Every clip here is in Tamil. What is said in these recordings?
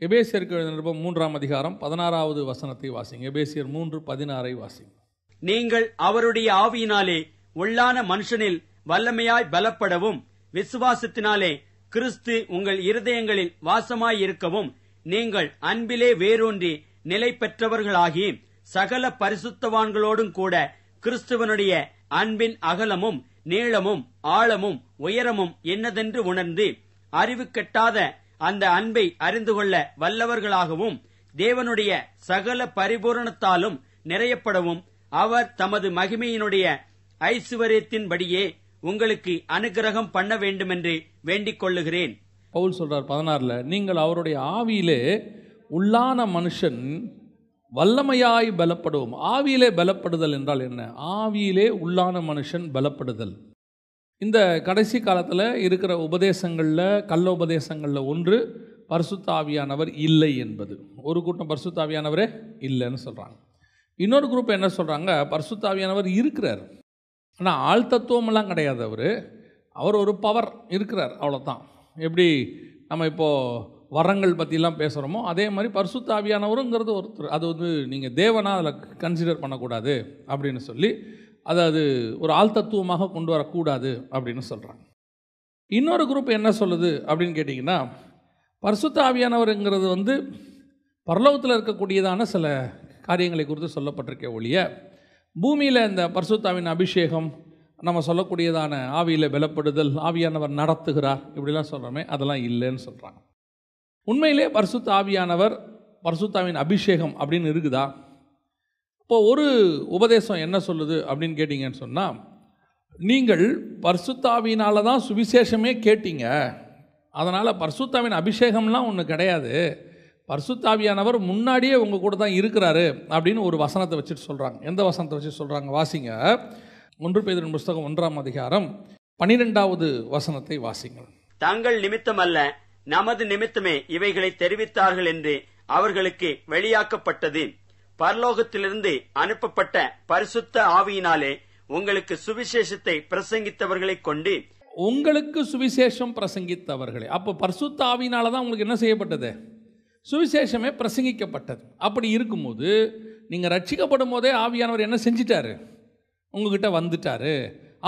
எபேசியருக்கு எழுதின நிருபம் 3ஆம் அதிகாரம் 16வது வசனத்தை வாசிங்க. எபேசியர் 3:16 வாசிங்க. நீங்கள் அவருடைய ஆவியினாலே உள்ளான மனுஷனில் வல்லமையாய் பலப்படவும், விசுவாசத்தினாலே கிறிஸ்து உங்கள் இருதயங்களில் வாசமாயிருக்கவும், நீங்கள் அன்பிலே வேரூன்றி நிலை பெற்றவர்களாகி சகல பரிசுத்தவான்களோடும் கூட கிறிஸ்துவனுடைய அன்பின் அகலமும் நீளமும் ஆழமும் உயரமும் என்னதென்று உணர்ந்து அறிவு கெட்டாத அந்த அன்பை அறிந்து கொள்ள வல்லவர்களாகவும், தேவனுடைய சகல பரிபூரணத்தாலும் நிறையப்படவும், அவர் தமது மகிமையினுடைய ஐசுவரியத்தின்படியே உங்களுக்கு அனுக்கிரகம் பண்ண வேண்டுமென்று வேண்டிக் கொள்ளுகிறேன். பவுல் சொல்றார் 16ல், நீங்கள் அவருடைய ஆவியிலே உள்ளான மனுஷன் வல்லமையாய் பலப்படுவோம். ஆவியிலே பலப்படுதல் என்றால் என்ன? ஆவியிலே உள்ளான மனுஷன் பலப்படுதல். இந்த கடைசி காலத்தில் இருக்கிற உபதேசங்களில், கள்ள உபதேசங்களில் ஒன்று பரிசுத்த ஆவியானவர் இல்லை என்பது. ஒரு கூட்டம் பரிசுத்த ஆவியானவரே இல்லைன்னு சொல்கிறாங்க. இன்னொரு குரூப் என்ன சொல்கிறாங்க? பரிசுத்த ஆவியானவர் இருக்கிறார், ஆனால் ஆள் தத்துவமெல்லாம் கிடையாது. அவர் ஒரு பவர் இருக்கிறார், அவ்வளோதான். எப்படி நம்ம இப்போது வரங்கள் பற்றிலாம் பேசுகிறோமோ அதே மாதிரி பரிசுத்த ஆவியானவருங்கிறது ஒருத்தர். அது நீங்கள் தேவனாக அதில் கன்சிடர் பண்ணக்கூடாது அப்படின்னு சொல்லி அது ஒரு ஆள் தத்துவமாக கொண்டு வரக்கூடாது அப்படின்னு சொல்கிறாங்க. இன்னொரு குரூப் என்ன சொல்லுது அப்படின்னு கேட்டிங்கன்னா, பரிசுத்த ஆவியானவருங்கிறது பரலோகத்தில் இருக்கக்கூடியதான சில காரியங்களை குறித்து சொல்லப்பட்டிருக்க ஒழிய, பூமியில் இந்த பரிசுத்தாவின் அபிஷேகம், நம்ம சொல்லக்கூடியதான ஆவியில் பலப்படுதல், ஆவியானவர் நடத்துகிறார், இப்படிலாம் சொல்கிறோமே, அதெல்லாம் இல்லைன்னு சொல்கிறாங்க. உண்மையிலே பரிசுத்த ஆவியானவர், பரிசுத்தாவின் அபிஷேகம் அப்படின்னு இருக்குதா? இப்போது ஒரு உபதேசம் என்ன சொல்லுது அப்படின்னு கேட்டிங்கன்னு சொன்னால், நீங்கள் பரிசுத்தாவியினால தான் சுவிசேஷமே கேட்டீங்க, அதனால் பரிசுத்தாவின் அபிஷேகம்லாம் ஒன்று கிடையாது, பரிசுத்தாவியானவர் முன்னாடியே உங்கள் கூட தான் இருக்கிறாரு அப்படின்னு ஒரு வசனத்தை வச்சுட்டு சொல்கிறாங்க. எந்த வசனத்தை வச்சு சொல்கிறாங்க? வாசிங்க. 1 பேதுரு புஸ்தகம் 1ஆம் அதிகாரம் 12வது வசனத்தை வாசிங்கள். தங்கள் நிமித்தமல்ல, நமது நிமித்தமே இவைகளை தெரிவித்தார்கள் என்று அவர்களுக்கு வெளியாக்கப்பட்டது. பரலோகத்திலிருந்து அனுப்பப்பட்ட பரிசுத்த ஆவியினாலே உங்களுக்கு சுவிசேஷத்தை பிரசங்கித்தவர்களை கொண்டு. உங்களுக்கு சுவிசேஷம் பிரசங்கித்தவர்களே. அப்போ பரிசுத்த ஆவியினால தான் உங்களுக்கு என்ன செய்யப்பட்டது? சுவிசேஷமே பிரசங்கிக்கப்பட்டது. அப்படி இருக்கும்போது நீங்கள் ரட்சிக்கப்படும் போதே ஆவியானவர் என்ன செஞ்சிட்டாரு? உங்ககிட்ட வந்துட்டாரு.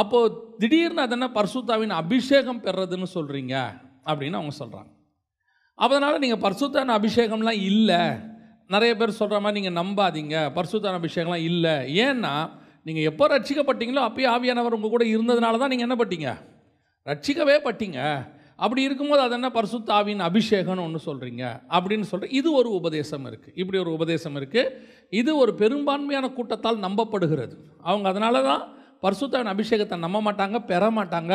அப்போது திடீர்னு அதென்ன பரிசுத்தாவின் அபிஷேகம் பெறதுன்னு சொல்கிறீங்க அப்படின்னு அவங்க சொல்கிறாங்க. அதனால் நீங்கள் பரிசுத்தான அபிஷேகம்லாம் இல்லை, நிறைய பேர் சொல்கிற மாதிரி நீங்கள் நம்பாதீங்க, பரிசுத்தான அபிஷேகம்லாம் இல்லை. ஏன்னா நீங்கள் எப்போ ரட்சிக்கப்பட்டீங்களோ அப்போயே ஆவியானவர் உங்கள் கூட இருந்ததுனால தான் நீங்கள் என்ன பட்டீங்க? ரட்சிக்கவே பட்டீங்க. அப்படி இருக்கும்போது அது என்ன பரிசுத்த ஆவியின் அபிஷேகம்னு ஒன்று சொல்கிறீங்க அப்படின்னு சொல்கிற இது ஒரு உபதேசம் இருக்குது. இப்படி ஒரு உபதேசம் இருக்குது. இது ஒரு பெரும்பான்மையான கூட்டத்தால் நம்பப்படுகிறது. அவங்க அதனால தான் பரிசுத்தாவின் அபிஷேகத்தை நம்ப மாட்டாங்க, பெற மாட்டாங்க.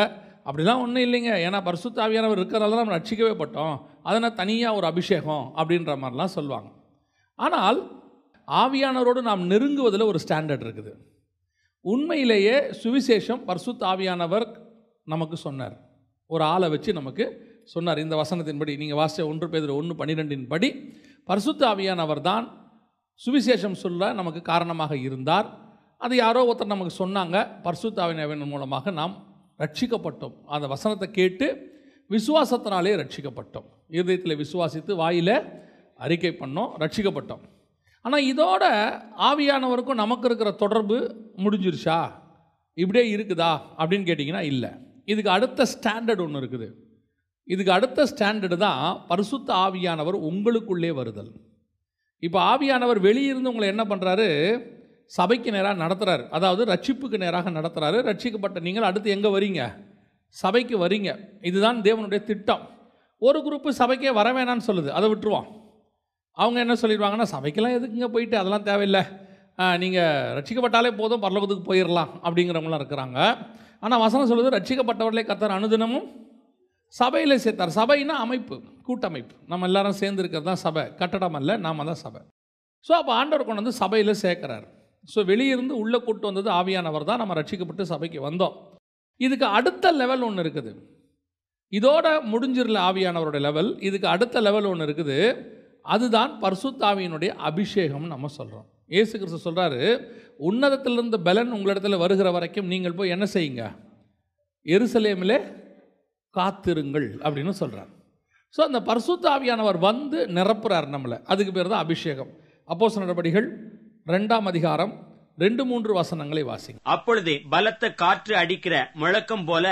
அப்படிலாம் ஒன்றும் இல்லைங்க, ஏன்னா பரிசுத்த ஆவியானவர் இருக்கிறதால தான் நம்ம ரட்சிக்கவே பட்டோம், அதனால் தனியாக ஒரு அபிஷேகம் அப்படின்ற மாதிரிலாம் சொல்லுவாங்க. ஆனால் ஆவியானவரோடு நாம் நெருங்குவதில் ஒரு ஸ்டாண்டர்ட் இருக்குது. உண்மையிலேயே சுவிசேஷம் பரிசுத்த ஆவியானவர் நமக்கு சொன்னார், ஒரு ஆளை வச்சு நமக்கு சொன்னார். இந்த வசனத்தின்படி நீங்கள் வாசித்த 1 பேதுரு 1:12 படி பரிசுத்த ஆவியானவர் தான் சுவிசேஷம் சொல்ல நமக்கு காரணமாக இருந்தார். அது யாரோ ஒருத்தர் நமக்கு சொன்னாங்க, பரிசுத்த ஆவியானவர் மூலமாக நாம் ரட்சிக்கப்பட்டோம். அந்த வசனத்தை கேட்டு விசுவாசத்தினாலே ரட்சிக்கப்பட்டோம். இருதயத்தில் விசுவாசித்து வாயில் அறிக்கை பண்ணோம், ரட்சிக்கப்பட்டோம். ஆனால் இதோட ஆவியானவருக்கும் நமக்கு இருக்கிற தொடர்பு முடிஞ்சிருச்சா, இப்படியே இருக்குதா அப்படின்னு கேட்டிங்கன்னா இல்லை. இதுக்கு அடுத்த ஸ்டாண்டர்ட் ஒன்று இருக்குது. இதுக்கு அடுத்த ஸ்டாண்டர்டு தான் பரிசுத்த ஆவியானவர் உங்களுக்குள்ளே வருதல். இப்போ ஆவியானவர் வெளியிருந்து உங்களை என்ன பண்ணுறாரு? சபைக்கு நேராக நடத்துகிறார், அதாவது ரட்சிப்புக்கு நேராக நடத்துகிறாரு. ரட்சிக்கப்பட்ட நீங்கள் அடுத்து எங்கே வரீங்க? சபைக்கு வரீங்க. இதுதான் தேவனுடைய திட்டம். ஒரு குரூப்பு சபைக்கே வர வேணான்னு சொல்லுது, அதை விட்டுருவோம். அவங்க என்ன சொல்லிடுவாங்கன்னா, சபைக்கெல்லாம் எதுக்குங்க போயிட்டு, அதெல்லாம் தேவையில்லை, நீங்கள் ரட்சிக்கப்பட்டாலே போதும், பரலோகத்துக்கு போயிடலாம் அப்படிங்கிறவங்களாம் இருக்கிறாங்க. ஆனால் வசனம் சொல்லுது, ரட்சிக்கப்பட்டவர்களே கர்த்தர் அனுதினமும் சபையில் சேர்த்தார். சபைன்னா அமைப்பு, கூட்டமைப்பு, நம்ம எல்லாரும் சேர்ந்து இருக்கிறது தான் சபை, கட்டடம் அல்ல, நாம தான் சபை. ஸோ அப்போ ஆண்டவர் கொண்டு வந்து சபையில் சேர்க்கிறார். ஸோ வெளியிருந்து உள்ளே கூட்டு வந்தது ஆவியானவர் தான். நம்ம ரட்சிக்கப்பட்டு சபைக்கு வந்தோம். இதுக்கு அடுத்த லெவல் ஒன்று இருக்குது. இதோட முடிஞ்சிடல ஆவியானவருடைய லெவல். இதுக்கு அடுத்த லெவல் ஒன்று இருக்குது. அதுதான் பரிசுத்த ஆவியினுடைய அபிஷேகம் நம்ம சொல்கிறோம். இயேசு கிறிஸ்து சொல்கிறாரு, உன்னதத்திலிருந்து பலன் உங்களிடத்தில் வருகிற வரைக்கும் நீங்கள் போய் என்ன செய்யுங்க? எருசலேமிலே காத்திருங்கள் அப்படின்னு சொல்கிறார். ஸோ அந்த பரிசுத்த ஆவியானவர் வந்து நிரப்புறார் நம்மளை. அதுக்கு பேர் தான் அபிஷேகம். அப்போஸ்தலர் நடபடிகள் 2ஆம் அதிகாரம் 2-3 வசனங்களை வாசிங்க. அப்பொழுது பலத்த காற்று அடிக்கிற முழக்கம் போல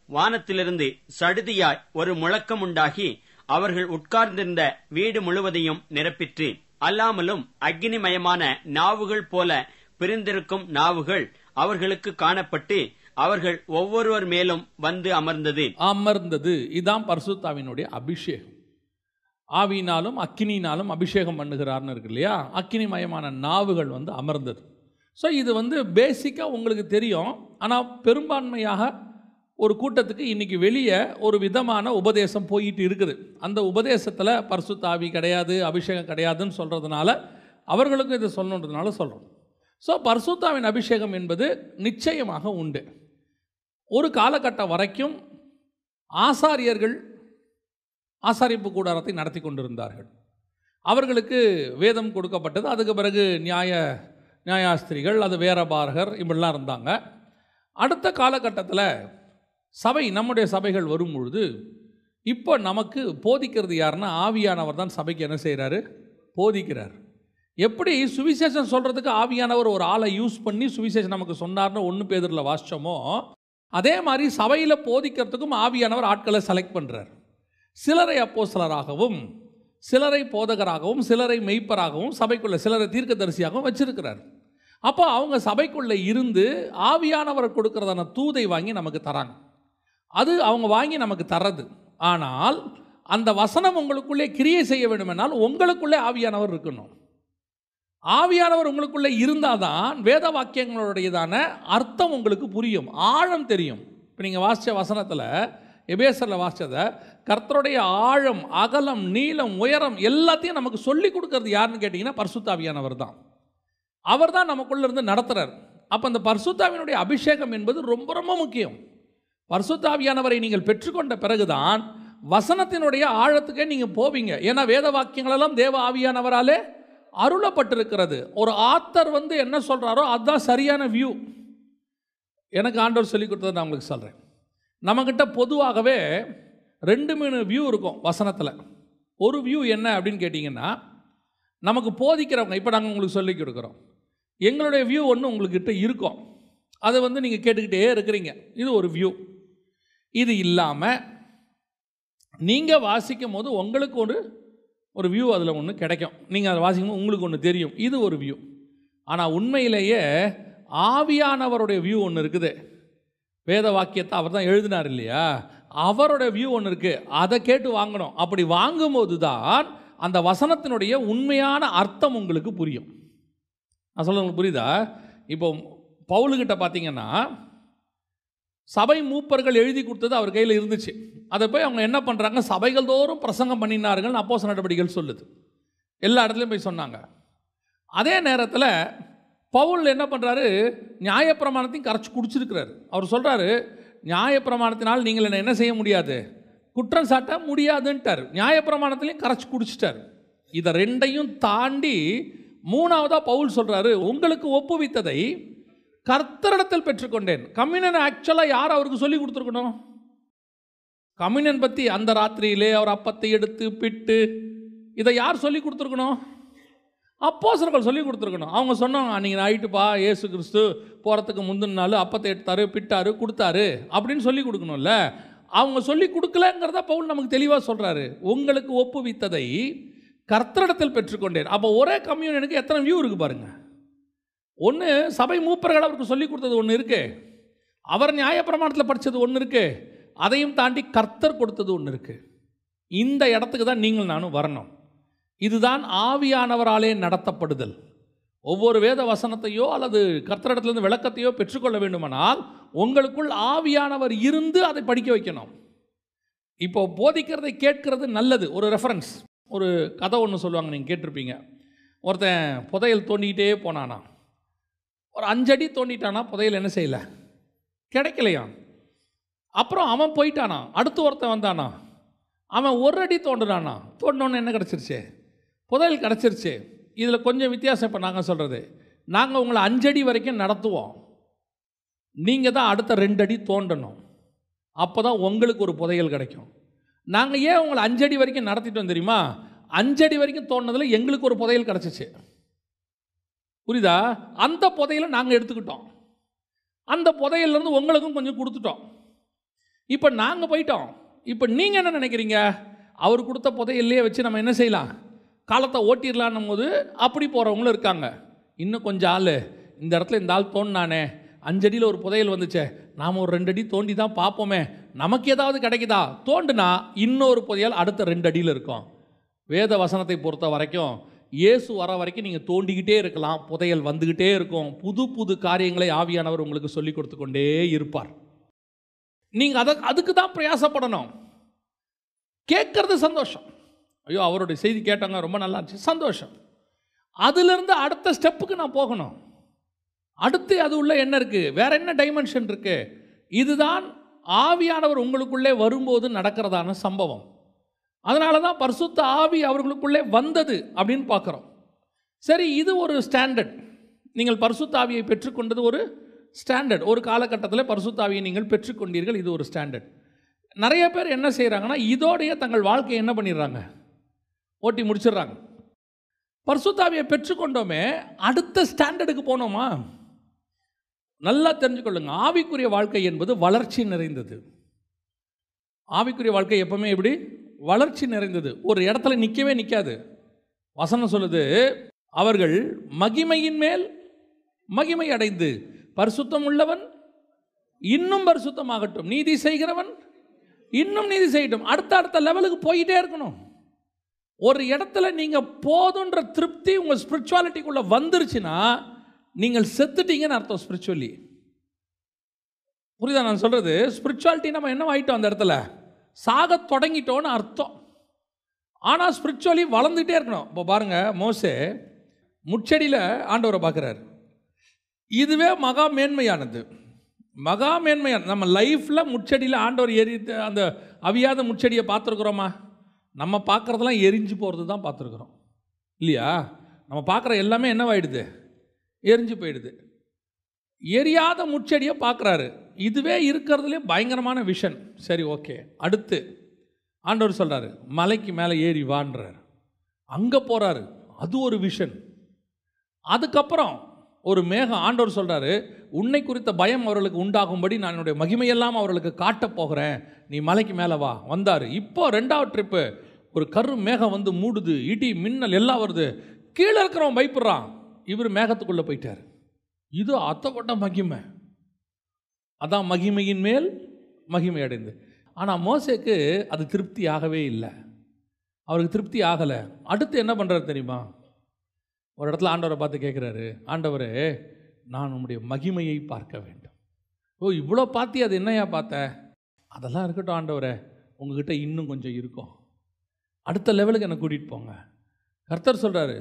வானத்திலிருந்து சடுதியாய் ஒரு முழக்கம் உண்டாகி அவர்கள் உட்கார்ந்திருந்த வீடு முழுவதையும் நிரப்பிற்று. அல்லாமலும் அக்கினிமயமான நாவுகள் போல பிரிந்திருக்கும் நாவுகள் அவர்களுக்கு காணப்பட்டு அவர்கள் ஒவ்வொருவர் மேலும் வந்து அமர்ந்தது. இதான் பரிசுத்தாவினுடைய அபிஷேகம். ஆவியினாலும் அக்கினினாலும் அபிஷேகம் பண்ணுகிறார்னு இருக்கு இல்லையா? அக்கினிமயமான நாவுகள் வந்து அமர்ந்தது. ஸோ இது வந்து பேசிக்காக உங்களுக்கு தெரியும். ஆனால் பெரும்பான்மையாக ஒரு கூட்டத்துக்கு இன்றைக்கி வெளியே ஒரு விதமான உபதேசம் போயிட்டு இருக்குது. அந்த உபதேசத்தில் பரிசுத்த ஆவி கிடையாது, அபிஷேகம் கிடையாதுன்னு சொல்கிறதுனால அவர்களுக்கும் இதை சொல்லணுன்றதுனால சொல்கிறோம். ஸோ பரிசுத்தாவின் அபிஷேகம் என்பது நிச்சயமாக உண்டு. ஒரு காலகட்டம் வரைக்கும் ஆசாரியர்கள் ஆசாரிப்பு கூடாரத்தை நடத்தி கொண்டிருந்தார்கள். அவர்களுக்கு வேதம் கொடுக்கப்பட்டது. அதுக்கு பிறகு நியாயாஸ்திரிகள், அது வேரபாரகர், இப்படிலாம் இருந்தாங்க. அடுத்த காலகட்டத்தில் சபை, நம்முடைய சபைகள் வரும் பொழுது இப்போ நமக்கு போதிக்கிறது யாருன்னா ஆவியானவர் தான் சபைக்கு என்ன செய்கிறாரு? போதிக்கிறார். எப்படி சுவிசேஷம் சொல்கிறதுக்கு ஆவியானவர் ஒரு ஆளை யூஸ் பண்ணி சுவிசேஷம் நமக்கு சொன்னார்னு 1 பேதுருல வாசித்தோமோ, அதே மாதிரி சபையில் போதிக்கிறதுக்கும் ஆவியானவர் ஆட்களை செலக்ட் பண்ணுறார். சிலரை அப்போஸ்தலராகவும், சிலரை போதகராகவும், சிலரை மெய்ப்பராகவும், சபைக்குள்ளே சிலரை தீர்க்கதரிசியாகவும் வச்சிருக்கிறார். அப்போ அவங்க சபைக்குள்ளே இருந்து ஆவியானவர் கொடுக்கறதான தூதை வாங்கி நமக்கு தராங்க. அது அவங்க வாங்கி நமக்கு தர்றது. ஆனால் அந்த வசனம் உங்களுக்குள்ளே கிரியை செய்ய வேண்டுமென்றால் உங்களுக்குள்ளே ஆவியானவர் இருக்கணும். ஆவியானவர் உங்களுக்குள்ளே இருந்தால் தான் வேத வாக்கியங்களுடையதான அர்த்தம் உங்களுக்கு புரியும், ஆழம் தெரியும். இப்போ நீங்கள் வாசித்த வசனத்தில், எபேசரில் வாசித்ததை, கர்த்தருடைய ஆழம், அகலம், நீளம், உயரம் எல்லாத்தையும் நமக்கு சொல்லி கொடுக்கறது யாருன்னு கேட்டிங்கன்னா பரிசுத்த ஆவியானவர் தான். அவர் தான் நமக்குள்ளே இருந்து நடத்துகிறார். அப்போ அந்த பரிசுத்த ஆவியினுடைய அபிஷேகம் என்பது ரொம்ப ரொம்ப முக்கியம். பரிசுத்த ஆவியானவரை நீங்கள் பெற்றுக்கொண்ட பிறகுதான் வசனத்தினுடைய ஆழத்துக்கே நீங்கள் போவீங்க. ஏன்னா வேத வாக்கியங்களெல்லாம் தேவ ஆவியானவராலே அருளப்பட்டிருக்கிறது. ஒரு ஆத்தர் வந்து என்ன சொல்கிறாரோ அதுதான் சரியான வியூ. எனக்கு ஆண்டவர் சொல்லி கொடுத்ததை நான் உங்களுக்கு சொல்கிறேன். நம்மக்கிட்ட பொதுவாகவே 2-3 வியூ இருக்கும் வசனத்தில். ஒரு வியூ என்ன அப்படின்னு கேட்டிங்கன்னா, நமக்கு போதிக்கிறவங்க, இப்போ நாங்கள் உங்களுக்கு சொல்லி கொடுக்குறோம், எங்களுடைய வியூ ஒன்று உங்கள்கிட்ட இருக்கும், அதை வந்து நீங்கள் கேட்டுக்கிட்டே இருக்கிறீங்க. இது ஒரு வியூ. இது இல்லாமல் நீங்கள் வாசிக்கும் போது உங்களுக்கு ஒரு வியூ அதில் ஒன்று கிடைக்கும். நீங்கள் அதை வாசிக்கும் போது உங்களுக்கு ஒன்று தெரியும், இது ஒரு வியூ. ஆனால் உண்மையிலேயே ஆவியானவருடைய வியூ ஒன்று இருக்குது. வேத வாக்கியத்தை அவர் தான் எழுதினார் இல்லையா? அவரோட வியூ ஒன்று இருக்குது. அதை கேட்டு வாங்கணும். அப்படி வாங்கும்போது தான் அந்த வசனத்தினுடைய உண்மையான அர்த்தம் உங்களுக்கு புரியும். நான் சொல்ல உங்களுக்கு புரியுதா? இப்போ பவுலுக்கிட்ட பார்த்தீங்கன்னா சபை மூப்பர்கள் எழுதி கொடுத்தது அவர் கையில் இருந்துச்சு. அதை போய் அவங்க என்ன பண்ணுறாங்க, சபைகள் தோறும் பிரசங்கம் பண்ணினார்கள் அப்போஸ்தலர் நடபடிகள் சொல்லுது. எல்லா இடத்துலையும் போய் சொன்னாங்க. அதே நேரத்தில் பவுல் என்ன பண்ணுறாரு, நியாயப்பிரமாணத்தையும் கரைச்சி குடிச்சிருக்கிறார். அவர் சொல்கிறாரு, நியாயப்பிரமாணத்தினால் நீங்கள் என்ன செய்ய முடியாது, குற்றம் சாட்ட முடியாதுன்ட்டார். நியாயப்பிரமாணத்திலையும் கரைச்சி குடிச்சிட்டார். இதை 2ஐயும் தாண்டி 3ஆவதாக பவுல் சொல்கிறாரு, உங்களுக்கு ஒப்புவித்ததை கர்த்தரிடத்தில் பெற்றுக்கொண்டேன். கம்யூனியன் ஆக்சுவலாக யார் அவருக்கு சொல்லி கொடுத்துருக்கணும்? கம்யூனியன் பற்றி அந்த ராத்திரியிலே அவர் அப்பத்தை எடுத்து பிட்டு இதை யார் சொல்லி கொடுத்துருக்கணும்? அப்போஸ்தலர்கள் சொல்லி கொடுத்துருக்கணும். அவங்க சொன்னாங்க, நீங்கள் நைட்டுப்பா இயேசு கிறிஸ்து போகிறதுக்கு முந்தின நாள் அப்பத்தை எடுத்தாரு, பிட்டாரு, கொடுத்தாரு அப்படின்னு சொல்லி கொடுக்கணும்ல. அவங்க சொல்லி கொடுக்கலங்கிறத பவுல் நமக்கு தெளிவாக சொல்கிறாரு. உங்களுக்கு ஒப்புவித்ததை கர்த்தரிடத்தில் பெற்றுக்கொண்டேன். அப்போ ஒரே கம்யூனியனுக்கு எத்தனை வியூ இருக்குது பாருங்கள். ஒன்று சபை மூப்பர்கள் அவருக்கு சொல்லி கொடுத்தது ஒன்று இருக்குது, அவர் நியாயப்பிரமாணத்தில் படித்தது ஒன்று இருக்குது, அதையும் தாண்டி கர்த்தர் கொடுத்தது ஒன்று இருக்குது. இந்த இடத்துக்கு தான் நீங்கள் நானும் வரணும். இதுதான் ஆவியானவராலே நடத்தப்படுதல். ஒவ்வொரு வேத வசனத்தையோ அல்லது கர்த்தரிடத்திலிருந்து விளக்கத்தையோ பெற்றுக்கொள்ள வேண்டுமானால் உங்களுக்குள் ஆவியானவர் இருந்து அதை படிக்க வைக்கணும். இப்போ போதிக்கிறதை கேட்கிறது நல்லது. ஒரு ரெஃபரன்ஸ், ஒரு கதை ஒன்று சொல்லுவாங்க, நீங்கள் கேட்டிருப்பீங்க. ஒருத்தன் புதையல் தோண்டிக்கிட்டே போனானா, ஒரு 5 அடி தோண்டிட்டானா, புதையல் என்ன செய்யலை, கிடைக்கலையா. அப்புறம் அவன் போயிட்டானா, அடுத்து ஒருத்தன் வந்தானா, அவன் 1 அடி தோண்டினானா, தோண்டினோன்னு என்ன கிடச்சிருச்சு, புதையல் கிடச்சிருச்சு. இதில் கொஞ்சம் வித்தியாசம். இப்போ நாங்கள் சொல்கிறது, நாங்கள் உங்களை 5 அடி வரைக்கும் நடத்துவோம், நீங்கள் தான் அடுத்த 2 அடி தோண்டணும். அப்போ தான் உங்களுக்கு ஒரு புதையல் கிடைக்கும். நாங்கள் ஏன் உங்களை 5 அடி வரைக்கும் நடத்திட்டோம் தெரியுமா? 5 அடி வரைக்கும் தோண்டினதில் எங்களுக்கு ஒரு புதையல் கிடச்சிச்சு. புரியுதா? அந்த புதையலை நாங்கள் எடுத்துக்கிட்டோம். அந்த புதையல்லேருந்து உங்களுக்கும் கொஞ்சம் கொடுத்துட்டோம். இப்போ நாங்கள் போயிட்டோம். இப்போ நீங்கள் என்ன நினைக்கிறீங்க? அவர் கொடுத்த புதையல்லையே வச்சு நம்ம என்ன செய்யலாம், காலத்தை ஓட்டிடலான்னும் போது அப்படி போகிறவங்களும் இருக்காங்க. இன்னும் கொஞ்சம் ஆள் இந்த இடத்துல இந்த ஆள் தோண்டினானே, 5 அடியில் ஒரு புதையல் வந்துச்சே, நாம் ஒரு 2 அடி தோண்டி தான் பார்ப்போமே, நமக்கு ஏதாவது கிடைக்குதா, தோண்டுனா இன்னொரு புதையல் அடுத்த 2 அடியில் இருக்கும். வேத வசனத்தை பொறுத்த வரைக்கும் இயேசு வர வரைக்கும் நீங்கள் தோண்டிக்கிட்டே இருக்கலாம், புதையல் வந்துக்கிட்டே இருக்கும். புது புது காரியங்களை ஆவியானவர் உங்களுக்கு சொல்லி கொடுத்து கொண்டே இருப்பார். நீங்கள் அதுக்கு தான் பிரயாசப்படணும். கேட்கறது சந்தோஷம், ஐயோ அவருடைய செய்தி கேட்டாங்க ரொம்ப நல்லா இருந்துச்சு, சந்தோஷம். அதிலிருந்து அடுத்த ஸ்டெப்புக்கு நான் போகணும். அடுத்து அது உள்ள என்ன இருக்குது, வேற என்ன டைமென்ஷன் இருக்குது? இதுதான் ஆவியானவர் உங்களுக்குள்ளே வரும்போது நடக்கிறதான சம்பவம். அதனால தான் பரிசுத்த ஆவி அவர்களுக்குள்ளே வந்தது அப்படின்னு பார்க்குறோம். சரி, இது ஒரு ஸ்டாண்டர்ட். நீங்கள் பரிசுத்த ஆவியை பெற்றுக்கொண்டது ஒரு ஸ்டாண்டர்ட். ஒரு காலகட்டத்தில் பரிசுத்த ஆவியை நீங்கள் பெற்றுக்கொண்டீர்கள், இது ஒரு ஸ்டாண்டர்ட். நிறைய பேர் என்ன செய்கிறாங்கன்னா, இதோடைய தங்கள் வாழ்க்கையை என்ன பண்ணிடுறாங்க, ஓட்டி முடிச்சிடுறாங்க. பரிசுத்த ஆவியை பெற்றுக்கொண்டோமே, அடுத்த ஸ்டாண்டர்டுக்கு போனோமா? நல்லா தெரிஞ்சுக்கொள்ளுங்க, ஆவிக்குரிய வாழ்க்கை என்பது வளர்ச்சி நிறைந்தது. ஆவிக்குரிய வாழ்க்கை எப்பவுமே எப்படி வளர்ச்சி நிறைந்தது. ஒரு இடத்துல நிற்கவே நிற்காது. வசனம் சொல்லுது, அவர்கள் மகிமையின் மேல் மகிமை அடைந்து பரிசுத்தம் உள்ளவன் இன்னும் பரிசுத்தமாகட்டும், நீதி செய்கிறவன் இன்னும் நீதி செய்யட்டும். அடுத்த லெவலுக்கு போயிட்டே இருக்கணும். ஒரு இடத்துல நீங்கள் போதுன்ற திருப்தி உங்கள் ஸ்பிரிச்சுவாலிட்டிக்குள்ளே வந்துருச்சுன்னா நீங்கள் செத்துட்டீங்கன்னு அர்த்தம். ஸ்பிரிச்சுவலி புரியுதா நான் சொல்கிறது? ஸ்பிரிச்சுவாலிட்டி நம்ம என்ன ஆகிட்டோம், அந்த இடத்துல சாக தொடங்கிட்டோன்னு அர்த்தம். ஆனால் ஸ்பிரிச்சுவலி வளர்ந்துகிட்டே இருக்கணும். இப்போ பாருங்கள், மோசே முச்செடியில் ஆண்டவரை பார்க்குறாரு. இதுவே மகா மேன்மையானது. மகா மேன்மையான நம்ம லைஃப்பில் முச்செடியில் ஆண்டவர் ஏறி அந்த அவியாத முச்செடியை பார்த்துருக்குறோமா? நம்ம பார்க்குறதெல்லாம் எரிஞ்சு போகிறது தான் பார்த்துருக்குறோம் இல்லையா? நம்ம பார்க்குற எல்லாமே என்னவாயிடுது, எரிஞ்சு போயிடுது. எரியாத முச்செடியை பார்க்குறாரு. இதுவே இருக்கிறதுலே பயங்கரமான விஷன். சரி, ஓகே. அடுத்து ஆண்டவர் சொல்கிறாரு, மலைக்கு மேலே ஏறி வான்றார். அங்கே போகிறாரு, அது ஒரு விஷன். அதுக்கப்புறம் ஒரு மேகம், ஆண்டவர் சொல்கிறாரு, உன்னை குறித்த பயம் அவர்களுக்கு உண்டாகும்படி நான் என்னுடைய மகிமையெல்லாம் அவர்களுக்கு காட்டப் போகிறேன், நீ மலைக்கு மேலே வா. வந்தார். இப்போ 2வது ட்ரிப்பு, ஒரு கரு மேகம் வந்து மூடுது, இடி மின்னல் எல்லாம் வருது. கீழே இருக்கிறவன் பயப்படுறான், இவர் மேகத்துக்குள்ளே போயிட்டார். இது அத்தப்பட்ட மகிமை. அதான் மகிமையின் மேல் மகிமை அடைந்து. ஆனால் மோசேக்கு அது திருப்தி ஆகவே இல்லை. அவருக்கு திருப்தி ஆகலை. அடுத்து என்ன பண்ணுறாரு தெரியுமா? ஒரு இடத்துல ஆண்டவரை பார்த்து கேட்குறாரு, ஆண்டவரே நான் உம்முடைய மகிமையை பார்க்க வேண்டும். ஓ, இவ்வளோ பார்த்தி அது என்னையா பார்த்த? அதெல்லாம் இருக்கட்டும் ஆண்டவரே, உங்ககிட்ட இன்னும் கொஞ்சம் இருக்கும், அடுத்த லெவலுக்கு என்னை கூட்டிகிட்டு போங்க. கர்த்தர் சொல்கிறாரு,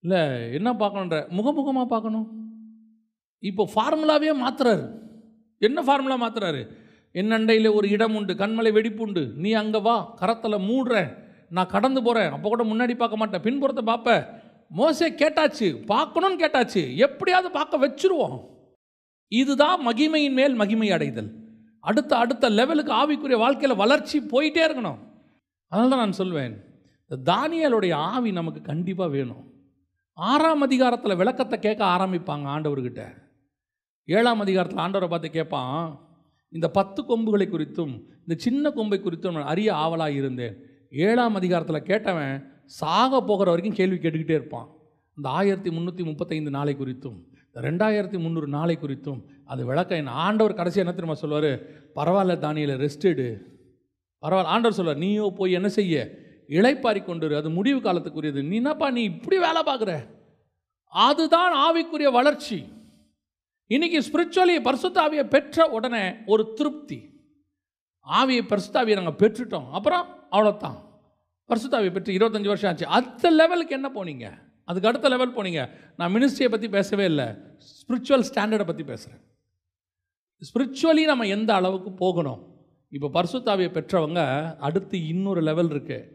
இல்லை என்ன பார்க்கணுன்ற, முகமுகமாக பார்க்கணும். இப்போ ஃபார்முலாவே மாற்றுறாரு. என்ன ஃபார்முலா மாற்றுறாரு? என் அண்டையில் ஒரு இடம் உண்டு, கண்மலை வெடிப்புண்டு, நீ அங்கே வா, கரத்தில் மூடுறேன், நான் கடந்து போகிறேன், அப்போ கூட முன்னாடி பார்க்க மாட்டேன், பின்புறத்தை பார்ப்பேன். மோசே கேட்டாச்சு, பார்க்கணும்னு கேட்டாச்சு, எப்படியாவது பார்க்க வச்சுருவோம். இதுதான் மகிமையின் மேல் மகிமை அடைதல். அடுத்த லெவலுக்கு ஆவிக்குரிய வாழ்க்கையில் வளர்ச்சி போயிட்டே இருக்கணும். அதனால தான் நான் சொல்வேன், இந்த தானியேலுடைய ஆவி நமக்கு கண்டிப்பாக வேணும். 6ஆம் அதிகாரத்தில் விளக்கத்தை கேட்க ஆரம்பிப்பாங்க ஆண்டவர்கிட்ட. 7ஆம் அதிகாரத்தில் ஆண்டவரை பார்த்து கேட்பான், இந்த 10 கொம்புகளை குறித்தும் இந்த சின்ன கொம்பை குறித்தும் நான் அறிய ஆவலாக இருந்தேன். 7ஆம் அதிகாரத்தில் கேட்டவன் சாக போகிற வரைக்கும் கேள்வி கேட்டுக்கிட்டே இருப்பான். இந்த 1335 நாளை குறித்தும் இந்த 2300 நாளை குறித்தும் அது விளக்க என்ன. ஆண்டவர் கடைசி என்ன தெரியுமா சொல்லுவார்? பரவாயில்ல தானியேலே, ரெஸ்ட் எடு, பரவாயில்ல. ஆண்டவர் சொல்லுவார், நீயோ போய் என்ன செய்ய, இளைப்பாரி கொண்டு, அது முடிவு காலத்துக்குரியது. நீ என்னப்பா நீ இப்படி வேலை பார்க்குற? அதுதான் ஆவிக்குரிய வளர்ச்சி. இன்னைக்கு ஸ்பிரிச்சுவலி பரிசுத்த ஆவியை பெற்ற உடனே ஒரு திருப்தி. ஆவியை பரிசுத்த ஆவியை நாங்கள் பெற்றுட்டோம், அப்புறம் அவ்வளோதான். பரிசுத்த ஆவியை பெற்று 25 வருஷம் ஆச்சு. அடுத்த லெவலுக்கு என்ன போனீங்க? அதுக்கு அடுத்த லெவல் போனீங்க. நான் மினிஸ்ட்ரியை பற்றி பேசவே இல்லை, ஸ்பிரிச்சுவல் ஸ்டாண்டர்டை பற்றி பேசுகிறேன். ஸ்பிரிச்சுவலி நம்ம எந்த அளவுக்கு போகணும்? இப்போ பரிசுத்த ஆவியை பெற்றவங்க அடுத்து இன்னொரு லெவல் இருக்குது,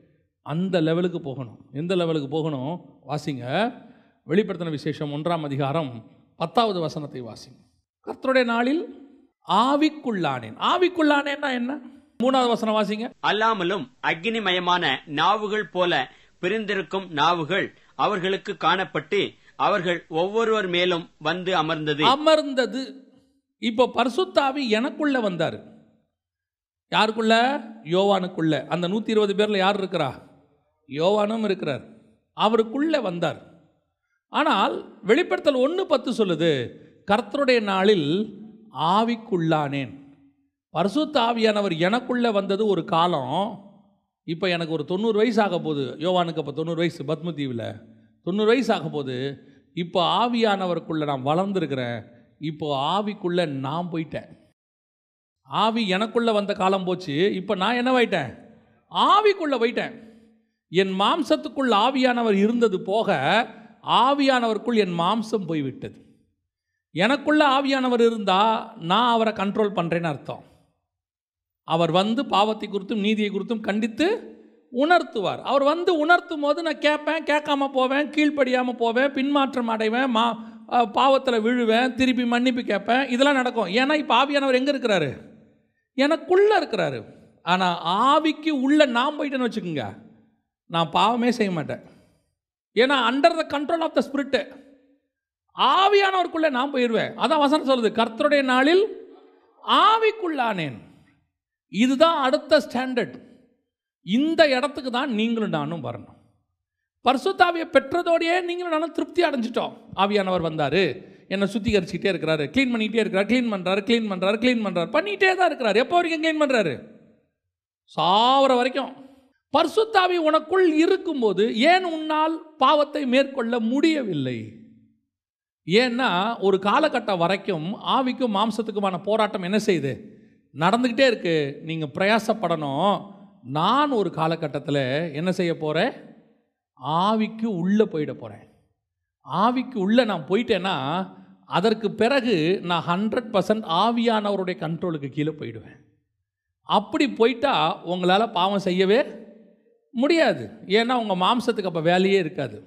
அந்த லெவலுக்கு போகணும். எந்த லெவலுக்கு போகணும்? வாசிங்க, வெளிப்படுத்தின விசேஷம் 1ஆம் அதிகாரம் 10வது வசனத்தை வாசிங்க. கர்த்தருடைய நாளில் ஆவிக்குள்ளானேன். ஆவிக்குள்ளானேன்னா என்ன? 3வது வசனம் வாசிங்க. அல்லாமலும் அக்னிமயமான நாவுகள் போல பிரிந்திருக்கும் நாவுகள் அவர்களுக்கு காணப்பட்டு அவர்கள் ஒவ்வொருவர் மேலும் வந்து அமர்ந்தது. இப்ப பரிசுத்த ஆவி எனக்குள்ள வந்தாரு. யாருக்குள்ள? யோவானுக்குள்ள. அந்த 120 பேர்ல யார் இருக்கிறா? யோவானும் இருக்கிறார். அவருக்குள்ள வந்தார். ஆனால் வெளிப்படுத்தல் 1:10 சொல்லுது, கர்த்தருடைய நாளில் ஆவிக்குள்ளானேன். பரிசுத்த ஆவியானவர் எனக்குள்ள வந்தது ஒரு காலம். இப்போ எனக்கு ஒரு 90 வயசு ஆக போகுது. யோவானுக்கு அப்போ 90 வயசு, பத்மதீவில் 90 வயசு ஆக போகுது. இப்போ ஆவியானவருக்குள்ள நான் வளர்ந்துருக்கிறேன். இப்போ ஆவிக்குள்ள நான் போயிட்டேன். ஆவி எனக்குள்ள வந்த காலம் போச்சு. இப்போ நான் என்னவாயிட்டேன்? ஆவிக்குள்ள போயிட்டேன். என் மாம்சத்துக்குள் ஆவியானவர் இருந்தது போக ஆவியானவருக்குள் என் மாம்சம் போய்விட்டது. எனக்குள்ள ஆவியானவர் இருந்தா நான் அவரை கண்ட்ரோல் பண்றேன்னு அர்த்தம். அவர் வந்து பாவத்தை குறித்தும் நீதியை குறித்தும் கண்டித்து உணர்த்துவார். அவர் வந்து உணர்த்தும் போது நான் கேட்பேன், கேட்காம போவேன், கீழ்ப்படியாமல் போவேன், பின்மாற்றம் அடைவேன், பாவத்தில் விழுவேன், திருப்பி மன்னிப்பு கேட்பேன். இதெல்லாம் நடக்கும். ஏன்னா இப்போ ஆவியானவர் எங்கே இருக்கிறாரு? எனக்குள்ளே இருக்கிறாரு. ஆனால் ஆவிக்கு உள்ள நான் போயிட்டேன்னு வச்சுக்கோங்க, நான் பாவமே செய்ய மாட்டேன். ஏன்னா under the control of the spirit. ஆவியானவருக்குள்ளே நான் போயிடுவேன். அதான் வசனம் சொல்லுது, கர்த்தருடைய நாளில் ஆவிக்குள்ளானேன். இதுதான் அடுத்த ஸ்டாண்டர்ட். இந்த இடத்துக்கு தான் நீங்களும் நானும் வரணும். பரிசுத்த ஆவியை பெற்றதோடையே நீங்களும் நானும் திருப்தி அடைஞ்சிட்டோம். ஆவியானவர் வந்தார், என்னை சுத்திகரிச்சுக்கிட்டே இருக்கிறாரு, க்ளீன் பண்ணிக்கிட்டே இருக்கிறார், க்ளீன் பண்ணுறாரு, பண்ணிகிட்டே தான் இருக்கிறார். எப்போ வரைக்கும் க்ளீன் பண்ணுறாரு? சாவர வரைக்கும். பரிசுத்த ஆவி உனக்குள் இருக்கும்போது ஏன் உன்னால் பாவத்தை மேற்கொள்ள முடியவில்லை? ஏன்னா ஒரு காலகட்டம் வரைக்கும் ஆவிக்கும் மாம்சத்துக்குமான போராட்டம் என்ன செய்யுது? நடந்துக்கிட்டே இருக்கு. நீங்கள் பிரயாசப்படணும். நான் ஒரு காலகட்டத்தில் என்ன செய்ய போகிறேன்? ஆவிக்கு உள்ளே போயிட போகிறேன். ஆவிக்கு உள்ளே நான் போயிட்டேன்னா அதற்கு பிறகு நான் 100% ஆவியானவருடைய கண்ட்ரோலுக்கு கீழே போயிடுவேன். அப்படி போயிட்டா உங்களால் பாவம் செய்யவே முடியாது. ஏன்னா உங்கள் மாம்சத்துக்கு அப்போ வேலையே இருக்காது.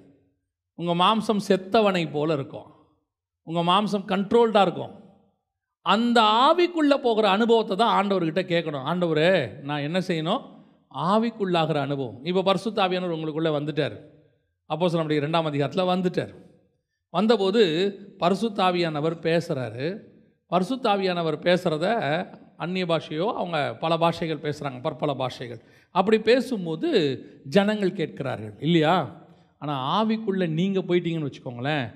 உங்கள் மாம்சம் செத்தவனை போல இருக்கும். உங்கள் மாம்சம் கண்ட்ரோல்டாக இருக்கும். அந்த ஆவிக்குள்ளே போகிற அனுபவத்தை தான் ஆண்டவர்கிட்ட கேட்கணும். ஆண்டவரே, நான் என்ன செய்யணும்? ஆவிக்குள்ளாகிற அனுபவம். இப்போ பரிசுத்த ஆவியானவர் உங்களுக்குள்ளே வந்துட்டார். அப்போஸ்தலர் 2ஆம் அதிகாரத்தில் வந்துட்டார். வந்தபோது பரிசுத்த ஆவியானவர் பேசுகிறாரு. பரிசுத்த ஆவியானவர் பேசுகிறத அந்நிய பாஷையோ அவங்க பல பாஷைகள் பேசுகிறாங்க, பற்பல பாஷைகள். அப்படி பேசும்போது ஜனங்கள் கேட்கிறார்கள் இல்லையா? ஆனால் ஆவிக்குள்ளே நீங்கள் போயிட்டீங்கன்னு வச்சுக்கோங்களேன்,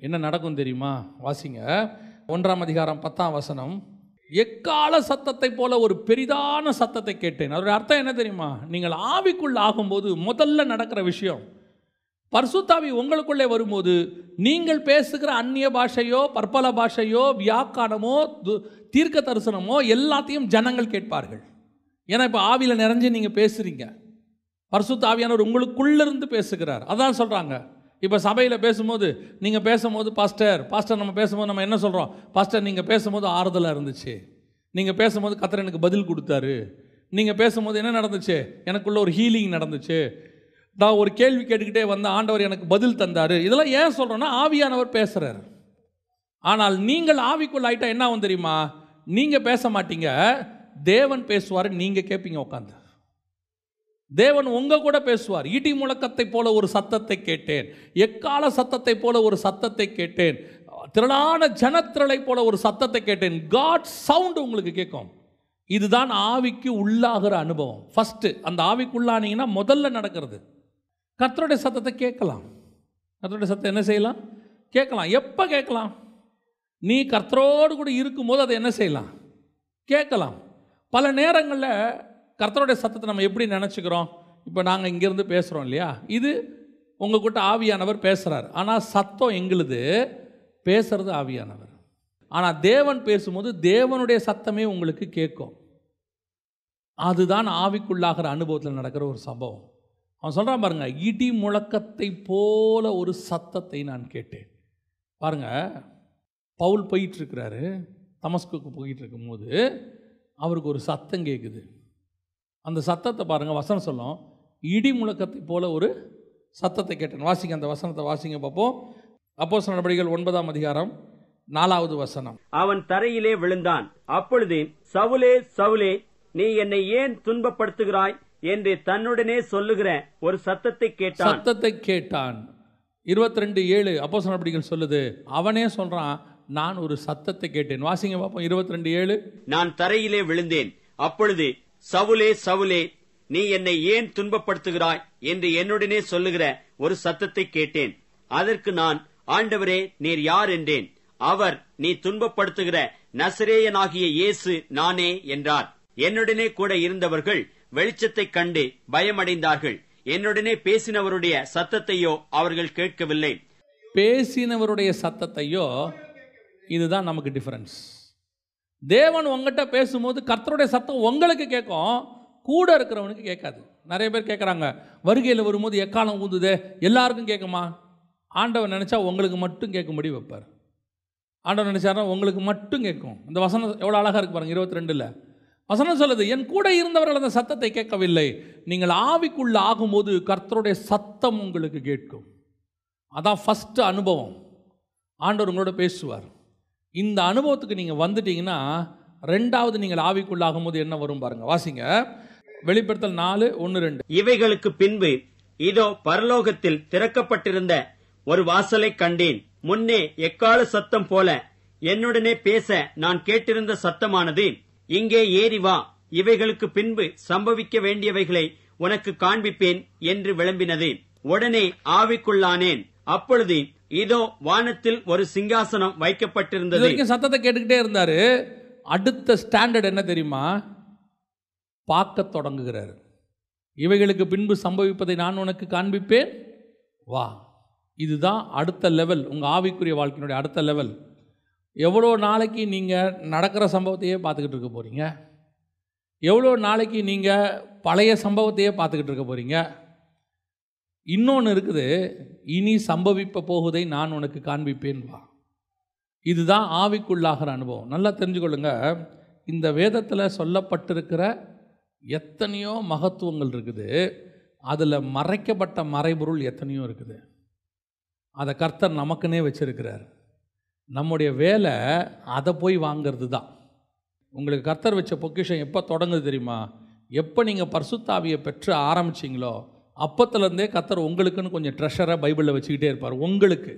என்ன நடக்கும் தெரியுமா? வாசிங்க 1ஆம் அதிகாரம் 10ஆம் வசனம். எக்கால சத்தத்தை போல ஒரு பெரிதான சத்தத்தை கேட்டேன். அதோட அர்த்தம் என்ன தெரியுமா? நீங்கள் ஆவிக்குள்ள ஆகும்போது முதல்ல நடக்கிற விஷயம், பரிசுத்த ஆவி உங்களுக்குள்ளே வரும்போது நீங்கள் பேசுகிற அந்நிய பாஷையோ பற்பல பாஷையோ வியாக்கானமோ தீர்க்க தரிசனமோ எல்லாத்தையும் ஜனங்கள் கேட்பார்கள். ஏன்னா இப்போ ஆவியில் நிறைஞ்சு நீங்கள் பேசுகிறீங்க. பரிசுத்த ஆவியானவர் உங்களுக்குள்ளிருந்து பேசுகிறார். அதான் சொல்கிறாங்க. இப்போ சபையில் பேசும்போது நீங்கள் பேசும்போது பாஸ்டர் நம்ம பேசும்போது நம்ம என்ன சொல்கிறோம்? பாஸ்டர் நீங்கள் பேசும்போது ஆறுதலாக இருந்துச்சு, நீங்கள் பேசும்போது கர்த்தர் எனக்கு பதில் கொடுத்தாரு, நீங்கள் பேசும்போது என்ன நடந்துச்சு? எனக்குள்ள ஒரு ஹீலிங் நடந்துச்சு, நான் ஒரு கேள்வி கேட்டுக்கிட்டே வந்த ஆண்டவர் எனக்கு பதில் தந்தார். இதெல்லாம் ஏன் சொல்கிறோன்னா ஆவியானவர் பேசுகிறார். ஆனால் நீங்கள் ஆவிக்குள்ள ஆகிட்டா என்ன ஆகும் தெரியுமா? நீங்கள் பேச மாட்டீங்க, தேவன் பேசுவார், நீங்கள் கேட்பீங்க உட்காந்து. தேவன் உங்க கூட பேசுவார். இடி முழக்கத்தை போல ஒரு சத்தத்தை கேட்டேன், எக்கால சத்தத்தை போல ஒரு சத்தத்தை கேட்டேன், திரளான ஜனத்திரளை போல ஒரு சத்தத்தை கேட்டேன். காட் சவுண்ட் உங்களுக்கு கேட்கும். இதுதான் ஆவிக்கு உள்ளாகிற அனுபவம். ஃபஸ்ட்டு அந்த ஆவிக்குள்ளானீங்கன்னா முதல்ல நடக்கிறது கர்த்தருடைய சத்தத்தை கேட்கலாம். கர்த்தருடைய சத்தத்தை என்ன செய்யலாம்? கேட்கலாம். எப்போ கேட்கலாம்? நீ கர்த்தரோடு கூட இருக்கும்போது அதை என்ன செய்யலாம்? கேட்கலாம். பல நேரங்களில் கர்த்தருடைய சத்தத்தை நம்ம எப்படி நினச்சிக்கிறோம்? இப்போ நாங்கள் இங்கேருந்து பேசுகிறோம் இல்லையா, இது உங்கள் கிட்ட ஆவியானவர் பேசுகிறார். ஆனால் சத்தம் எங்களுது, பேசுறது ஆவியானவர். ஆனால் தேவன் பேசும்போது தேவனுடைய சத்தமே உங்களுக்கு கேட்கும். அதுதான் ஆவிக்குள்ளாகிற அனுபவத்தில் நடக்கிற ஒரு சம்பவம். அவன் சொல்கிறான் பாருங்க, இடி முழக்கத்தை போல ஒரு சத்தத்தை நான் கேட்டேன். பாருங்க, பவுல் போயிட்டுருக்கிறாரு, தமஸ்குக்கு போயிட்டு இருக்கும்போது அவருக்கு ஒரு சத்தம் கேட்குது. அந்த சத்தத்தை பாருங்கள், வசனம் சொல்லும், இடி முழக்கத்தை போல ஒரு சத்தத்தை கேட்டேன். வாசிங்க, அந்த வசனத்தை வாசிங்க பார்ப்போம். அப்போஸ்தலர் நடபடிகள் 9ஆம் அதிகாரம் 4வது வசனம். அவன் தரையிலே விழுந்தான். அப்பொழுது, சவுலே, சவுலே, நீ என்னை ஏன் துன்பப்படுத்துகிறாய் என்று தன்னுடனே சொல்லுகிற ஒரு சத்தத்தை கேட்டான். 22:7 அப்போஸ்தலர் நடபடிகள் சொல்லுது, அவனே சொல்றான், நான் ஒரு சத்தத்தை கேட்டேன். வாசிங்க பாப்போம் 22:7. நான் தரையிலே விழுந்தேன். அப்பொழுது, சவுலே சவுலே, நீ என்னை ஏன் துன்பப்படுத்துகிறாய் என்று என்னுடனே சொல்லுகிற ஒரு சத்தத்தை கேட்டேன். அதற்கு நான், ஆண்டவரே, நீர் யார் என்றேன். அவர், நீ துன்பப்படுத்துகிற நசரேயனாகிய இயேசு நானே என்றார். என்னுடனே கூட இருந்தவர்கள் வெளிச்சத்தை கண்டு பயமடைந்தார்கள். என்னுடனே பேசினவருடைய சத்தத்தையோ அவர்கள் கேட்கவில்லை. பேசினவருடைய சத்தத்தையோ, இதுதான் நமக்கு டிஃபரன்ஸ். தேவன் உங்ககிட்ட பேசும்போது கர்த்தருடைய சத்தம் உங்களுக்கு கேட்கும், கூட இருக்கிறவனுக்கு கேட்காது. நிறைய பேர் கேட்குறாங்க, வருகையில் வரும்போது எக்காலம் ஊதுதே, எல்லாருக்கும் கேட்குமா? ஆண்டவர் நினைச்சா உங்களுக்கு மட்டும் கேட்கும்படி வைப்பார். ஆண்டவர் நினைச்சாரா உங்களுக்கு மட்டும் கேட்கும். இந்த வசனம் எவ்வளோ அழகாக இருக்கு பாருங்க. 22 வசனம் சொல்லுது, என் கூட இருந்தவர்கள் அந்த சத்தத்தை கேட்கவில்லை. நீங்கள் ஆவிக்குள்ள ஆகும்போது கர்த்தருடைய சத்தம் உங்களுக்கு கேட்கும். அதான் ஃபர்ஸ்ட் அனுபவம். ஆண்டவர் உங்களோட பேசுவார். இந்த அனுபவத்துக்கு நீங்கள் வந்துட்டீங்கன்னா, ரெண்டாவது நீங்கள் ஆவிக்குள்ள ஆகும்போது என்ன வரும் பாருங்க. வாசிங்க வெளிப்படுத்தல் 4:1-2. இவைகளுக்கு பின்பு இதோ பரலோகத்தில் திறக்கப்பட்டிருந்த ஒரு வாசலை கண்டேன். முன்னே எக்கால சத்தம் போல என்னுடனே பேச நான் கேட்டிருந்த சத்தமானது, இங்கே ஏறி வா, இவைகளுக்கு பின்பு சம்பவிக்க வேண்டியவைகளை உனக்கு காண்பிப்பேன் என்று விளம்பினது. உடனே ஆவிக்குள்ளானேன். அப்பொழுது இதோ வானத்தில் ஒரு சிங்காசனம் வைக்கப்பட்டிருந்தது. சத்தத்தை கேட்டுக்கிட்டே இருந்தாரு. அடுத்த ஸ்டாண்டர்ட் என்ன தெரியுமா? பார்க்க தொடங்குகிறார். இவைகளுக்கு பின்பு சம்பவிப்பதை நான் உனக்கு காண்பிப்பேன், வா. இதுதான் அடுத்த லெவல், உங்கள் ஆவிக்குரிய வாழ்க்கையினுடைய அடுத்த லெவல். எவ்வளோ நாளைக்கு நீங்கள் நடக்கிற சம்பவத்தையே பார்த்துக்கிட்டு இருக்க போகிறீங்க? எவ்வளோ நாளைக்கு நீங்கள் பழைய சம்பவத்தையே பார்த்துக்கிட்டு இருக்க போகிறீங்க? இன்னொன்று இருக்குது, இனி சம்பவிப்ப போகுதை நான் உனக்கு காண்பிப்பேன், வா. இதுதான் ஆவிக்குள்ளாகிற அனுபவம். நல்லா தெரிஞ்சுக்கொள்ளுங்க, இந்த வேதத்தில் சொல்லப்பட்டிருக்கிற எத்தனையோ மகத்துவங்கள் இருக்குது. அதில் மறைக்கப்பட்ட மறைபொருள் எத்தனையோ இருக்குது. அதை கர்த்தர் நமக்குன்னே வச்சிருக்கிறார். நம்முடைய வேலை அதை போய் வாங்கிறது தான். உங்களுக்கு கர்த்தர் வச்ச பொக்கிஷம் எப்போ தொடங்குது தெரியுமா? எப்போ நீங்கள் பரிசுத்த ஆவியை பெற்று ஆரம்பிச்சிங்களோ அப்போத்துலேருந்தே கர்த்தர் உங்களுக்குன்னு கொஞ்சம் ட்ரெஷரை பைபிளில் வச்சுக்கிட்டே இருப்பார். உங்களுக்கு,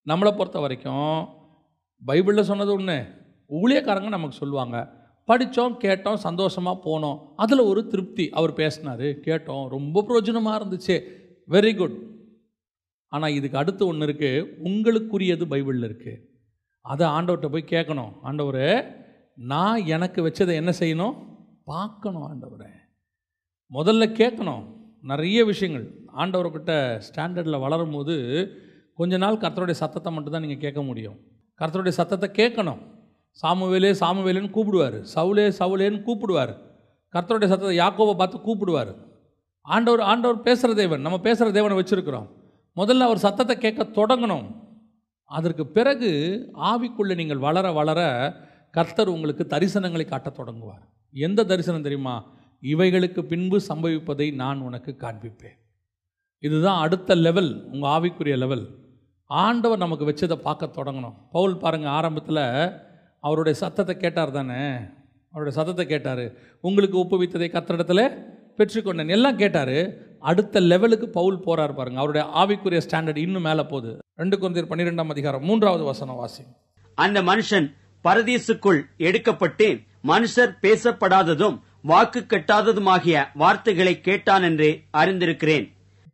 நம்மளை பொறுத்த வரைக்கும் பைபிளில் சொன்னது ஒன்று, ஊழியக்காரங்க நமக்கு சொல்லுவாங்க, படித்தோம், கேட்டோம், சந்தோஷமாக போனோம், அதில் ஒரு திருப்தி. அவர் பேசினார், கேட்டோம், ரொம்ப பிரயோஜனமாக இருந்துச்சு, வெரி குட். ஆனால் இதுக்கு அடுத்து ஒன்று இருக்குது, உங்களுக்குரியது பைபிளில் இருக்குது. அதை ஆண்டவர்கிட்ட போய் கேட்கணும். ஆண்டவரே, நான் எனக்கு வச்சதை என்ன செய்யணும்? பார்க்கணும். ஆண்டவரே, முதல்ல கேட்கணும். நிறைய விஷயங்கள் ஆண்டவர்கிட்ட ஸ்டாண்டர்டில் வளரும் போது கொஞ்ச நாள் கர்த்தருடைய சத்தத்தை மட்டும்தான் நீங்கள் கேட்க முடியும். கர்த்தருடைய சத்தத்தை கேட்கணும். சாமுவேலே சாமுவேலேன்னு கூப்பிடுவார், சவுலே சவுலேன்னு கூப்பிடுவார். கர்த்தருடைய சத்தத்தை யாக்கோவை பார்த்து கூப்பிடுவார். ஆண்டவர் பேசுகிற தேவன், நம்ம பேசுகிற தேவனை வச்சுருக்கிறோம். முதல்ல அவர் சத்தத்தை கேட்க தொடங்கணும். அதற்கு பிறகு ஆவிக்குள்ளே நீங்கள் வளர வளர கர்த்தர் உங்களுக்கு தரிசனங்களை காட்ட தொடங்குவார். எந்த தரிசனம் தெரியுமா? இவைகளுக்கு பின்பு சம்பவிப்பதை நான் உனக்கு காண்பிப்பேன். இதுதான் அடுத்த லெவல், உங்கள் ஆவிக்குரிய லெவல். ஆண்டவர் நமக்கு வச்சதை பார்க்க தொடங்கணும். பவுல் பாருங்கள், ஆரம்பத்தில் அவருடைய சத்தத்தை கேட்டார் தானே, அவருடைய சத்தத்தை கேட்டார். உங்களுக்கு ஒப்புவித்ததை கர்த்தரிடத்தில் பெற்றுக்கொண்டேன் எல்லாம் கேட்டார். அடுத்த லெவலுக்கு பவுல் போகிறார் பாருங்கள். அவருடைய ஆவிக்குரிய ஸ்டாண்டர்ட் இன்னும் மேலே போகுது. 2 கொரிந்தியர் 12:3 வசனம் வாசி. அந்த மனுஷன் பரதீசுக்குள் எடுக்கப்பட்டு மனுஷர் பேசப்படாததும் வாக்கு கட்டாததுமாகிய வார்த்தைகளை கேட்டான் என்று அறிந்திருக்கிறேன்.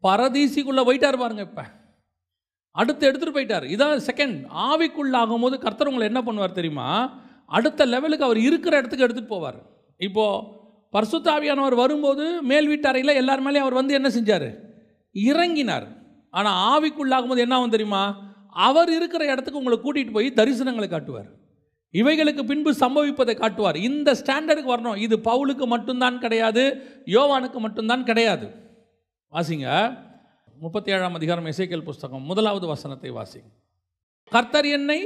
பரதீசிக்குள்ள போயிட்டார் பாருங்க. இப்ப அடுத்து எடுத்துட்டு போயிட்டார். இதான் செகண்ட். ஆவிக்குள்ள ஆகும்போது கர்த்தர் உங்களை என்ன பண்ணுவார் தெரியுமா? அடுத்த லெவலுக்கு அவர் இருக்கிற இடத்துக்கு எடுத்துட்டு போவார். இப்போ பரிசுத்த ஆவியானவர் வரும்போது மேல் வீட்டறையில் எல்லார் மேலேயும் அவர் வந்து என்ன செஞ்சார்? இறங்கினார். ஆனால் ஆவிக்குள்ளாகும்போது என்ன ஆகும் தெரியுமா? அவர் இருக்கிற இடத்துக்கு உங்களை கூட்டிகிட்டு போய் தரிசனங்களை காட்டுவார். இவைகளுக்கு பின்பு சம்பவிப்பதை காட்டுவார். இந்த ஸ்டாண்டர்டுக்கு வரணும். இது பவுலுக்கு மட்டும்தான் கிடையாது, யோவானுக்கு மட்டும்தான் கிடையாது. வாசிங்க 37ஆம் அதிகாரம் எசேக்கியேல் புஸ்தகம் 1வது வசனத்தை வாசிங்க. கர்த்தர் என்னை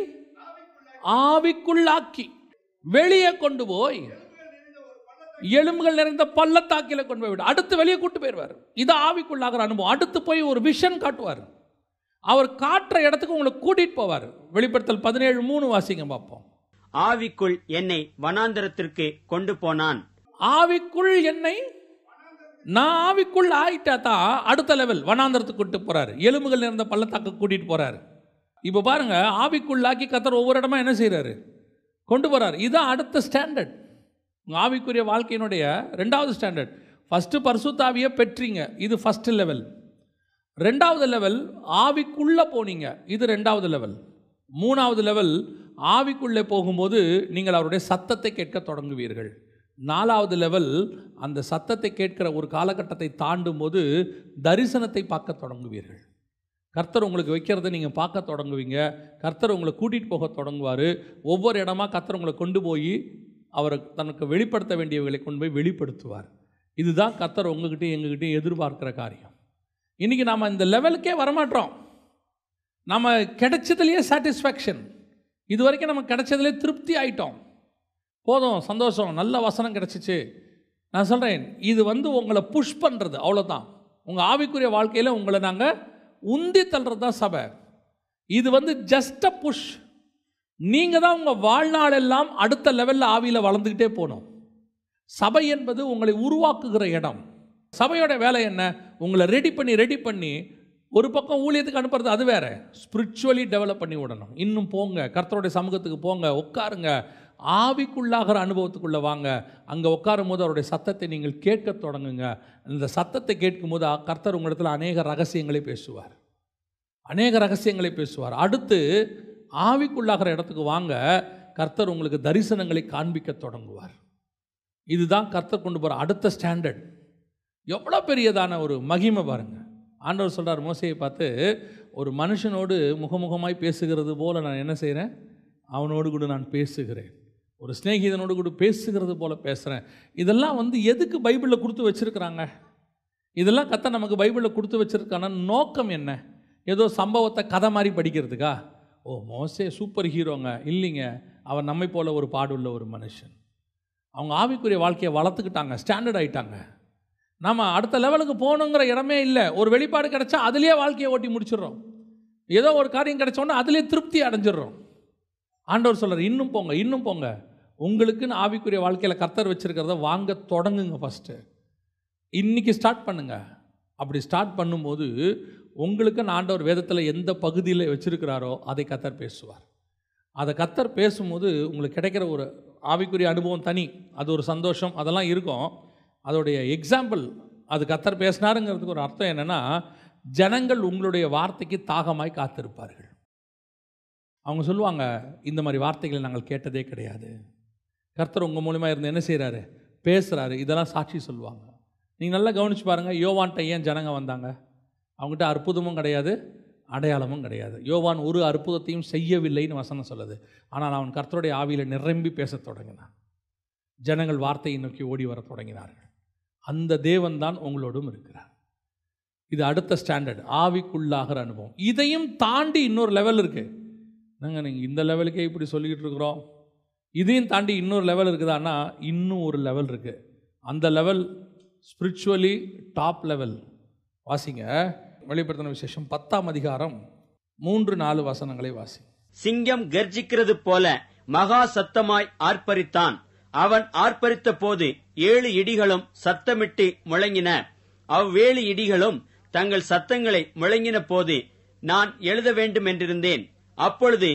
ஆவிக்குள்ளாக்கி வெளியே கொண்டு போய் எலும்புகள் நிறைந்த பள்ளத்தாக்கில கொண்டு போய் விடு. அடுத்து வெளியே கூட்டு போயிடுவார். இது ஆவிக்குள்ளாகிற அனுபவம். அடுத்து போய் ஒரு விஷன் காட்டுவார். அவர் காட்டுற இடத்துக்கு உங்களை கூட்டிட்டு போவார். வெளிப்படுத்தல் 17:3 வாசிங்க பார்ப்போம். ஆவிக்குள் என்னை வனாந்தரத்திற்கு கொண்டு போனான். ஆவிக்குள் என்னை, நான் ஆவிக்குள் ஆயிட்டா தான் அடுத்த லெவல் வனாந்தரத்துக்கு கூட்டிட்டு போறாரு. எலும்புகள் நிறைந்த பள்ளத்தாக்கு கூட்டிட்டு போறாரு. இப்போ பாருங்க, ஆவிக்குள்ளாக்கி கர்த்தர் ஒவ்வொரு இடமா என்ன செய்யறாரு, கொண்டு போறாரு. இதுதான் அடுத்த ஸ்டாண்டர்ட். உங்கள் ஆவிக்குரிய வாழ்க்கையினுடைய ரெண்டாவது ஸ்டாண்டர்ட். ஃபஸ்ட்டு பரிசுத்த ஆவியை பெற்றீங்க, இது ஃபஸ்ட்டு லெவல். ரெண்டாவது லெவல் ஆவிக்குள்ளே போனீங்க, இது ரெண்டாவது லெவல். மூணாவது லெவல் ஆவிக்குள்ளே போகும்போது நீங்கள் அவருடைய சத்தத்தை கேட்க தொடங்குவீர்கள். நாலாவது லெவல் அந்த சத்தத்தை கேட்கிற ஒரு காலகட்டத்தை தாண்டும் போது தரிசனத்தை பார்க்க தொடங்குவீர்கள். கர்த்தர் உங்களுக்கு வைக்கிறத நீங்கள் பார்க்க தொடங்குவீங்க. கர்த்தர் உங்களை கூட்டிகிட்டு போக தொடங்குவார். ஒவ்வொரு இடமா கர்த்தர் உங்களை கொண்டு போய் அவர் தனக்கு வெளிப்படுத்த வேண்டியவர்களை கொண்டு போய் வெளிப்படுத்துவார். இதுதான் கர்த்தர் உங்ககிட்டையும் எங்ககிட்டையும் எதிர்பார்க்கிற காரியம். இன்றைக்கி நாம் இந்த லெவலுக்கே வரமாட்டோம். நம்ம கிடைச்சதுலேயே சாட்டிஸ்ஃபேக்ஷன், இது வரைக்கும் நம்ம கிடைச்சதுலேயே திருப்தி ஆகிட்டோம். போதும், சந்தோஷம், நல்ல வசனம் கிடச்சிச்சு. நான் சொல்கிறேன், இது உங்களை புஷ் பண்ணுறது, அவ்வளோதான். உங்கள் ஆவிக்குரிய வாழ்க்கையில் உங்களை நாங்கள் உந்தி தள்ளுறது தான் சபை. இது ஜஸ்ட் அ புஷ். நீங்கள் தான் உங்கள் வாழ்நாளெல்லாம் அடுத்த லெவலில் ஆவியில் வளர்ந்துக்கிட்டே போகணும். சபை என்பது உங்களை உருவாக்குகிற இடம். சபையோட வேலை என்ன? உங்களை ரெடி பண்ணி ஒரு பக்கம் ஊழியத்துக்கு அனுப்புறது, அது வேற. ஸ்பிரிச்சுவலி டெவலப் பண்ணி விடணும். இன்னும் போங்க, கர்த்தருடைய சமூகத்துக்கு போங்க, உட்காருங்க, ஆவிக்குள்ளாகிற அனுபவத்துக்குள்ளே வாங்க. அங்கே உட்காரும் போது அவருடைய சத்தத்தை நீங்கள் கேட்க தொடங்குங்க. இந்த சத்தத்தை கேட்கும் போது கர்த்தர் உங்களிடத்தில் அநேக ரகசியங்களை பேசுவார். அடுத்து ஆவிக்குள்ளாகிற இடத்துக்கு வாங்க, கர்த்தர் உங்களுக்கு தரிசனங்களை காண்பிக்க தொடங்குவார். இதுதான் கர்த்தர் கொண்டு போகிற அடுத்த ஸ்டாண்டர்ட். எவ்வளோ பெரியதான ஒரு மகிமை பாருங்கள். ஆண்டவர் சொல்கிறார் மோசேயை பார்த்து, ஒரு மனுஷனோடு முகமுகமாய் பேசுகிறது போல் நான் என்ன செய்கிறேன், அவனோடு கூட நான் பேசுகிறேன். ஒரு சிநேகிதனோடு கூட பேசுகிறது போல் பேசுகிறேன். இதெல்லாம் எதுக்கு பைபிளில் கொடுத்து வச்சுருக்கிறாங்க? இதெல்லாம் கர்த்தர் நமக்கு பைபிளில் கொடுத்து வச்சுருக்கான நோக்கம் என்ன? ஏதோ சம்பவத்தை கதை மாதிரி படிக்கிறதுக்கா? ஓ, மோசே சூப்பர் ஹீரோங்க. இல்லைங்க, அவர் நம்மை போல் ஒரு பாடுள்ள ஒரு மனுஷன். அவங்க ஆவிக்குரிய வாழ்க்கையை வளர்த்துக்கிட்டாங்க, ஸ்டாண்டர்ட் ஆகிட்டாங்க. நம்ம அடுத்த லெவலுக்கு போகணுங்கிற இடமே இல்லை. ஒரு வெளிப்பாடு கிடைச்சா அதுலேயே வாழ்க்கையை ஓட்டி முடிச்சிடுறோம். ஏதோ ஒரு காரியம் கிடைச்சோன்னா அதுலேயே திருப்தி அடைஞ்சிடுறோம். ஆண்டவர் சொல்கிறார், இன்னும் போங்க. உங்களுக்குன்னு ஆவிக்குரிய வாழ்க்கையில் கர்த்தர் வச்சுருக்கிறத வாங்க தொடங்குங்க. ஃபஸ்ட்டு இன்றைக்கி ஸ்டார்ட் பண்ணுங்கள். அப்படி ஸ்டார்ட் பண்ணும்போது உங்களுக்குன்னு ஆண்டவர் வேதத்தில் எந்த பகுதியில் வச்சுருக்கிறாரோ அதை கர்த்தர் பேசுவார். அதை கர்த்தர் பேசும்போது உங்களுக்கு கிடைக்கிற ஒரு ஆவிக்குரிய அனுபவம் தனி. அது ஒரு சந்தோஷம், அதெல்லாம் இருக்கும். அதோடைய எக்ஸாம்பிள், அது கர்த்தர் பேசினாருங்கிறதுக்கு ஒரு அர்த்தம் என்னென்னா, ஜனங்கள் உங்களுடைய வார்த்தைக்கு தாகமாய் காத்திருப்பார்கள். அவங்க சொல்லுவாங்க, இந்த மாதிரி வார்த்தைகளை நாங்கள் கேட்டதே கிடையாது. கர்த்தர் உங்கள் மூலிமா இருந்து என்ன செய்கிறாரு, பேசுகிறாரு. இதெல்லாம் சாட்சி சொல்லுவாங்க. நீங்கள் நல்லா கவனித்து பாருங்கள். யோவான்கிட்ட ஏன் ஜனங்க வந்தாங்க? அவங்ககிட்ட அற்புதமும் கிடையாது, அடையாளமும் கிடையாது. யோவான் ஒரு அற்புதத்தையும் செய்யவில்லைன்னு வசனம் சொல்லுது. ஆனால் அவன் கர்த்தருடைய ஆவியில் நிரம்பி பேச தொடங்கினான். ஜனங்கள் வார்த்தையை நோக்கி ஓடி வர தொடங்கினார்கள். அந்த தேவன் தான் உங்களோடும் இருக்கிறார். இது அடுத்த ஸ்டாண்டர்ட், ஆவிக்குள்ளாகிற அனுபவம். இதையும் தாண்டி இன்னொரு லெவல் இருக்குது. நீங்கள் இந்த லெவலுக்கே இப்படி சொல்லிக்கிட்டு இருக்கிறோம், இதையும் தாண்டி இன்னொரு லெவல் இருக்குதான்னா இன்னும் ஒரு லெவல் இருக்குது. அந்த லெவல் ஸ்பிரிச்சுவலி டாப் லெவல். வாசிங்க வெளிப்படுத்தின விசேஷம் 10ஆம் அதிகாரம் 3-4 வசனங்களை வாசி. சிங்கம் கர்ஜிக்கிறது போல மகா சத்தமாய் ஆர்ப்பரித்தான். அவன் ஆர்ப்பரித்த போது 7 இடிகளும் சத்தமிட்டு முழங்கின. அவ்வேழு இடிகளும் தங்கள் சத்தங்களை முழங்கின போது நான் எழுத வேண்டும் என்றிருந்தேன். அப்பொழுது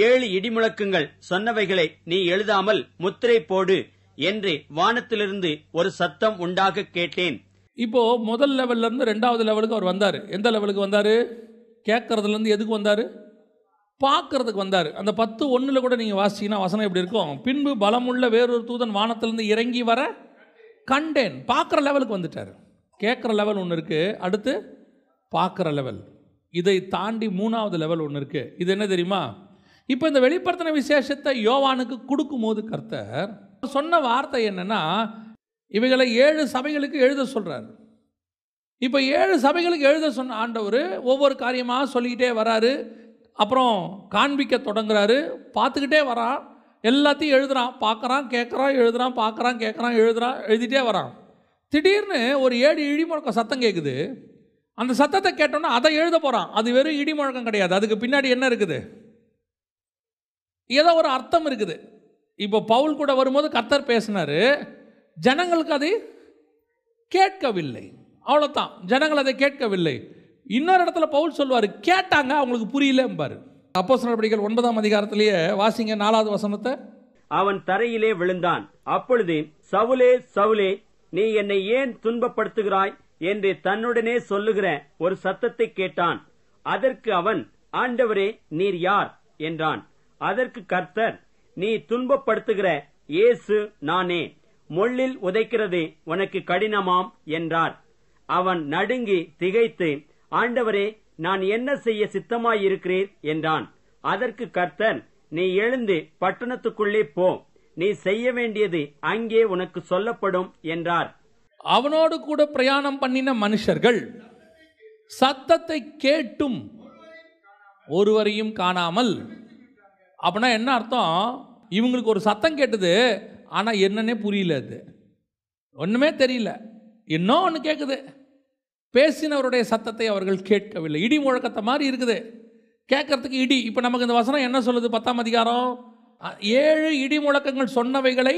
7 இடிமுழக்கங்கள் சொன்னவைகளை நீ எழுதாமல் முத்திரை போடு என்று வானத்திலிருந்து ஒரு சத்தம் உண்டாக கேட்டேன். இப்போ முதல் லெவல்ல இருந்து ரெண்டாவது லெவலுக்கு அவர் வந்தார். எந்த லெவலுக்கு வந்தார்? கேட்கறதுல இருந்து எதுக்கு வந்தார்? பார்க்கறதுக்கு வந்தார். அந்த 10:1 கூட நீங்கள் வாசிச்சீங்கன்னா வசனம் எப்படி இருக்கும்? பின்பு பலமுள்ள வேறொரு தூதன் வானத்திலிருந்து இறங்கி வர கண்டேன். பார்க்குற லெவலுக்கு வந்துட்டார். கேட்குற லெவல் ஒன்று இருக்குது, அடுத்து பார்க்குற லெவல். இதை தாண்டி 3வது லெவல் ஒன்று இருக்குது. இது என்ன தெரியுமா? இப்போ இந்த வெளிப்படுத்தின விசேஷத்தை யோவானுக்கு கொடுக்கும்போது கர்த்தர் சொன்ன வார்த்தை என்னன்னா, இவைகளை 7 சபைகளுக்கு எழுத சொல்கிறார். இப்போ 7 சபைகளுக்கு எழுத சொன்ன ஆண்டவர் ஒவ்வொரு காரியமாக சொல்லிக்கிட்டே வராரு. அப்புறம் காண்பிக்க தொடங்குறாரு. பார்த்துக்கிட்டே வரான், எல்லாத்தையும் எழுதுறான், பார்க்குறான், கேட்குறான், எழுதுறான், பார்க்குறான், கேட்குறான், எழுதுறான், எழுதிட்டே வரான். திடீர்னு ஒரு 7 இடிமுழக்கம் சத்தம் கேட்குது. அந்த சத்தத்தை கேட்டோன்னா அதை எழுத போகிறான். அது வெறும் இடிமுழக்கம் கிடையாது, அதுக்கு பின்னாடி என்ன இருக்குது? ஏதோ ஒரு அர்த்தம் இருக்குது. இப்போ பவுல் கூட வரும்போது கர்த்தர் பேசினார், ஜனங்களுக்கு அதை கேட்கவில்லை. அவ்வளோதான், ஜனங்கள் அதை கேட்கவில்லை. இன்னொரு இடத்துல பவுல் சொல்லுவார், கேட்டாங்க அவங்களுக்கு புரியலம்பாரு. அப்போஸ்தலர் நடவடிக்கைகள் 9ஆம் அதிகாரத்திலேயே வாசிங்க 4வது வசனத்தை. அவன் தரையிலே விழுந்தான். அப்பொழுது சவுலே சவுலே, நீ என்னை ஏன் துன்பப்படுத்துகிறாய் என்று தன்னுடனே சொல்லுகிற ஒரு சத்தத்தை கேட்டான். அதற்கு அவன், ஆண்டவரே நீர் யார் என்றான். அதற்கு கர்த்தர், நீ துன்பப்படுத்துகிற இயேசு நானே. முள்ளில் உதைக்கிறது உனக்கு கடினமாம் என்றார். அவன் நடுங்கி திகைத்து, ஆண்டவரே நான் என்ன செய்ய சித்தமாயிருக்கிறீர் என்றான். அதற்கு கர்த்தர், நீ எழுந்து பட்டணத்துக்குள்ளே போ, நீ செய்ய வேண்டியது அங்கே உனக்கு சொல்லப்படும் என்றார். அவனோடு கூட பிரயாணம் பண்ணின மனுஷர்கள் சத்தத்தை கேட்டும் ஒருவரையும் காணாமல். அப்படின்னா என்ன அர்த்தம்? இவங்களுக்கு ஒரு சத்தம் கேட்டது, ஆனால் என்னன்னே புரியல, அது ஒன்றுமே தெரியல. இன்னும் ஒன்று கேட்குது, பேசினவருடைய சத்தத்தை அவர்கள் கேட்கவில்லை. இடி முழக்கத்தை மாதிரி இருக்குது கேட்கறதுக்கு இடி. இப்போ நமக்கு இந்த வசனம் என்ன சொல்லுது? 10ஆம் அதிகாரம் 7 இடி முழக்கங்கள் சொன்னவைகளை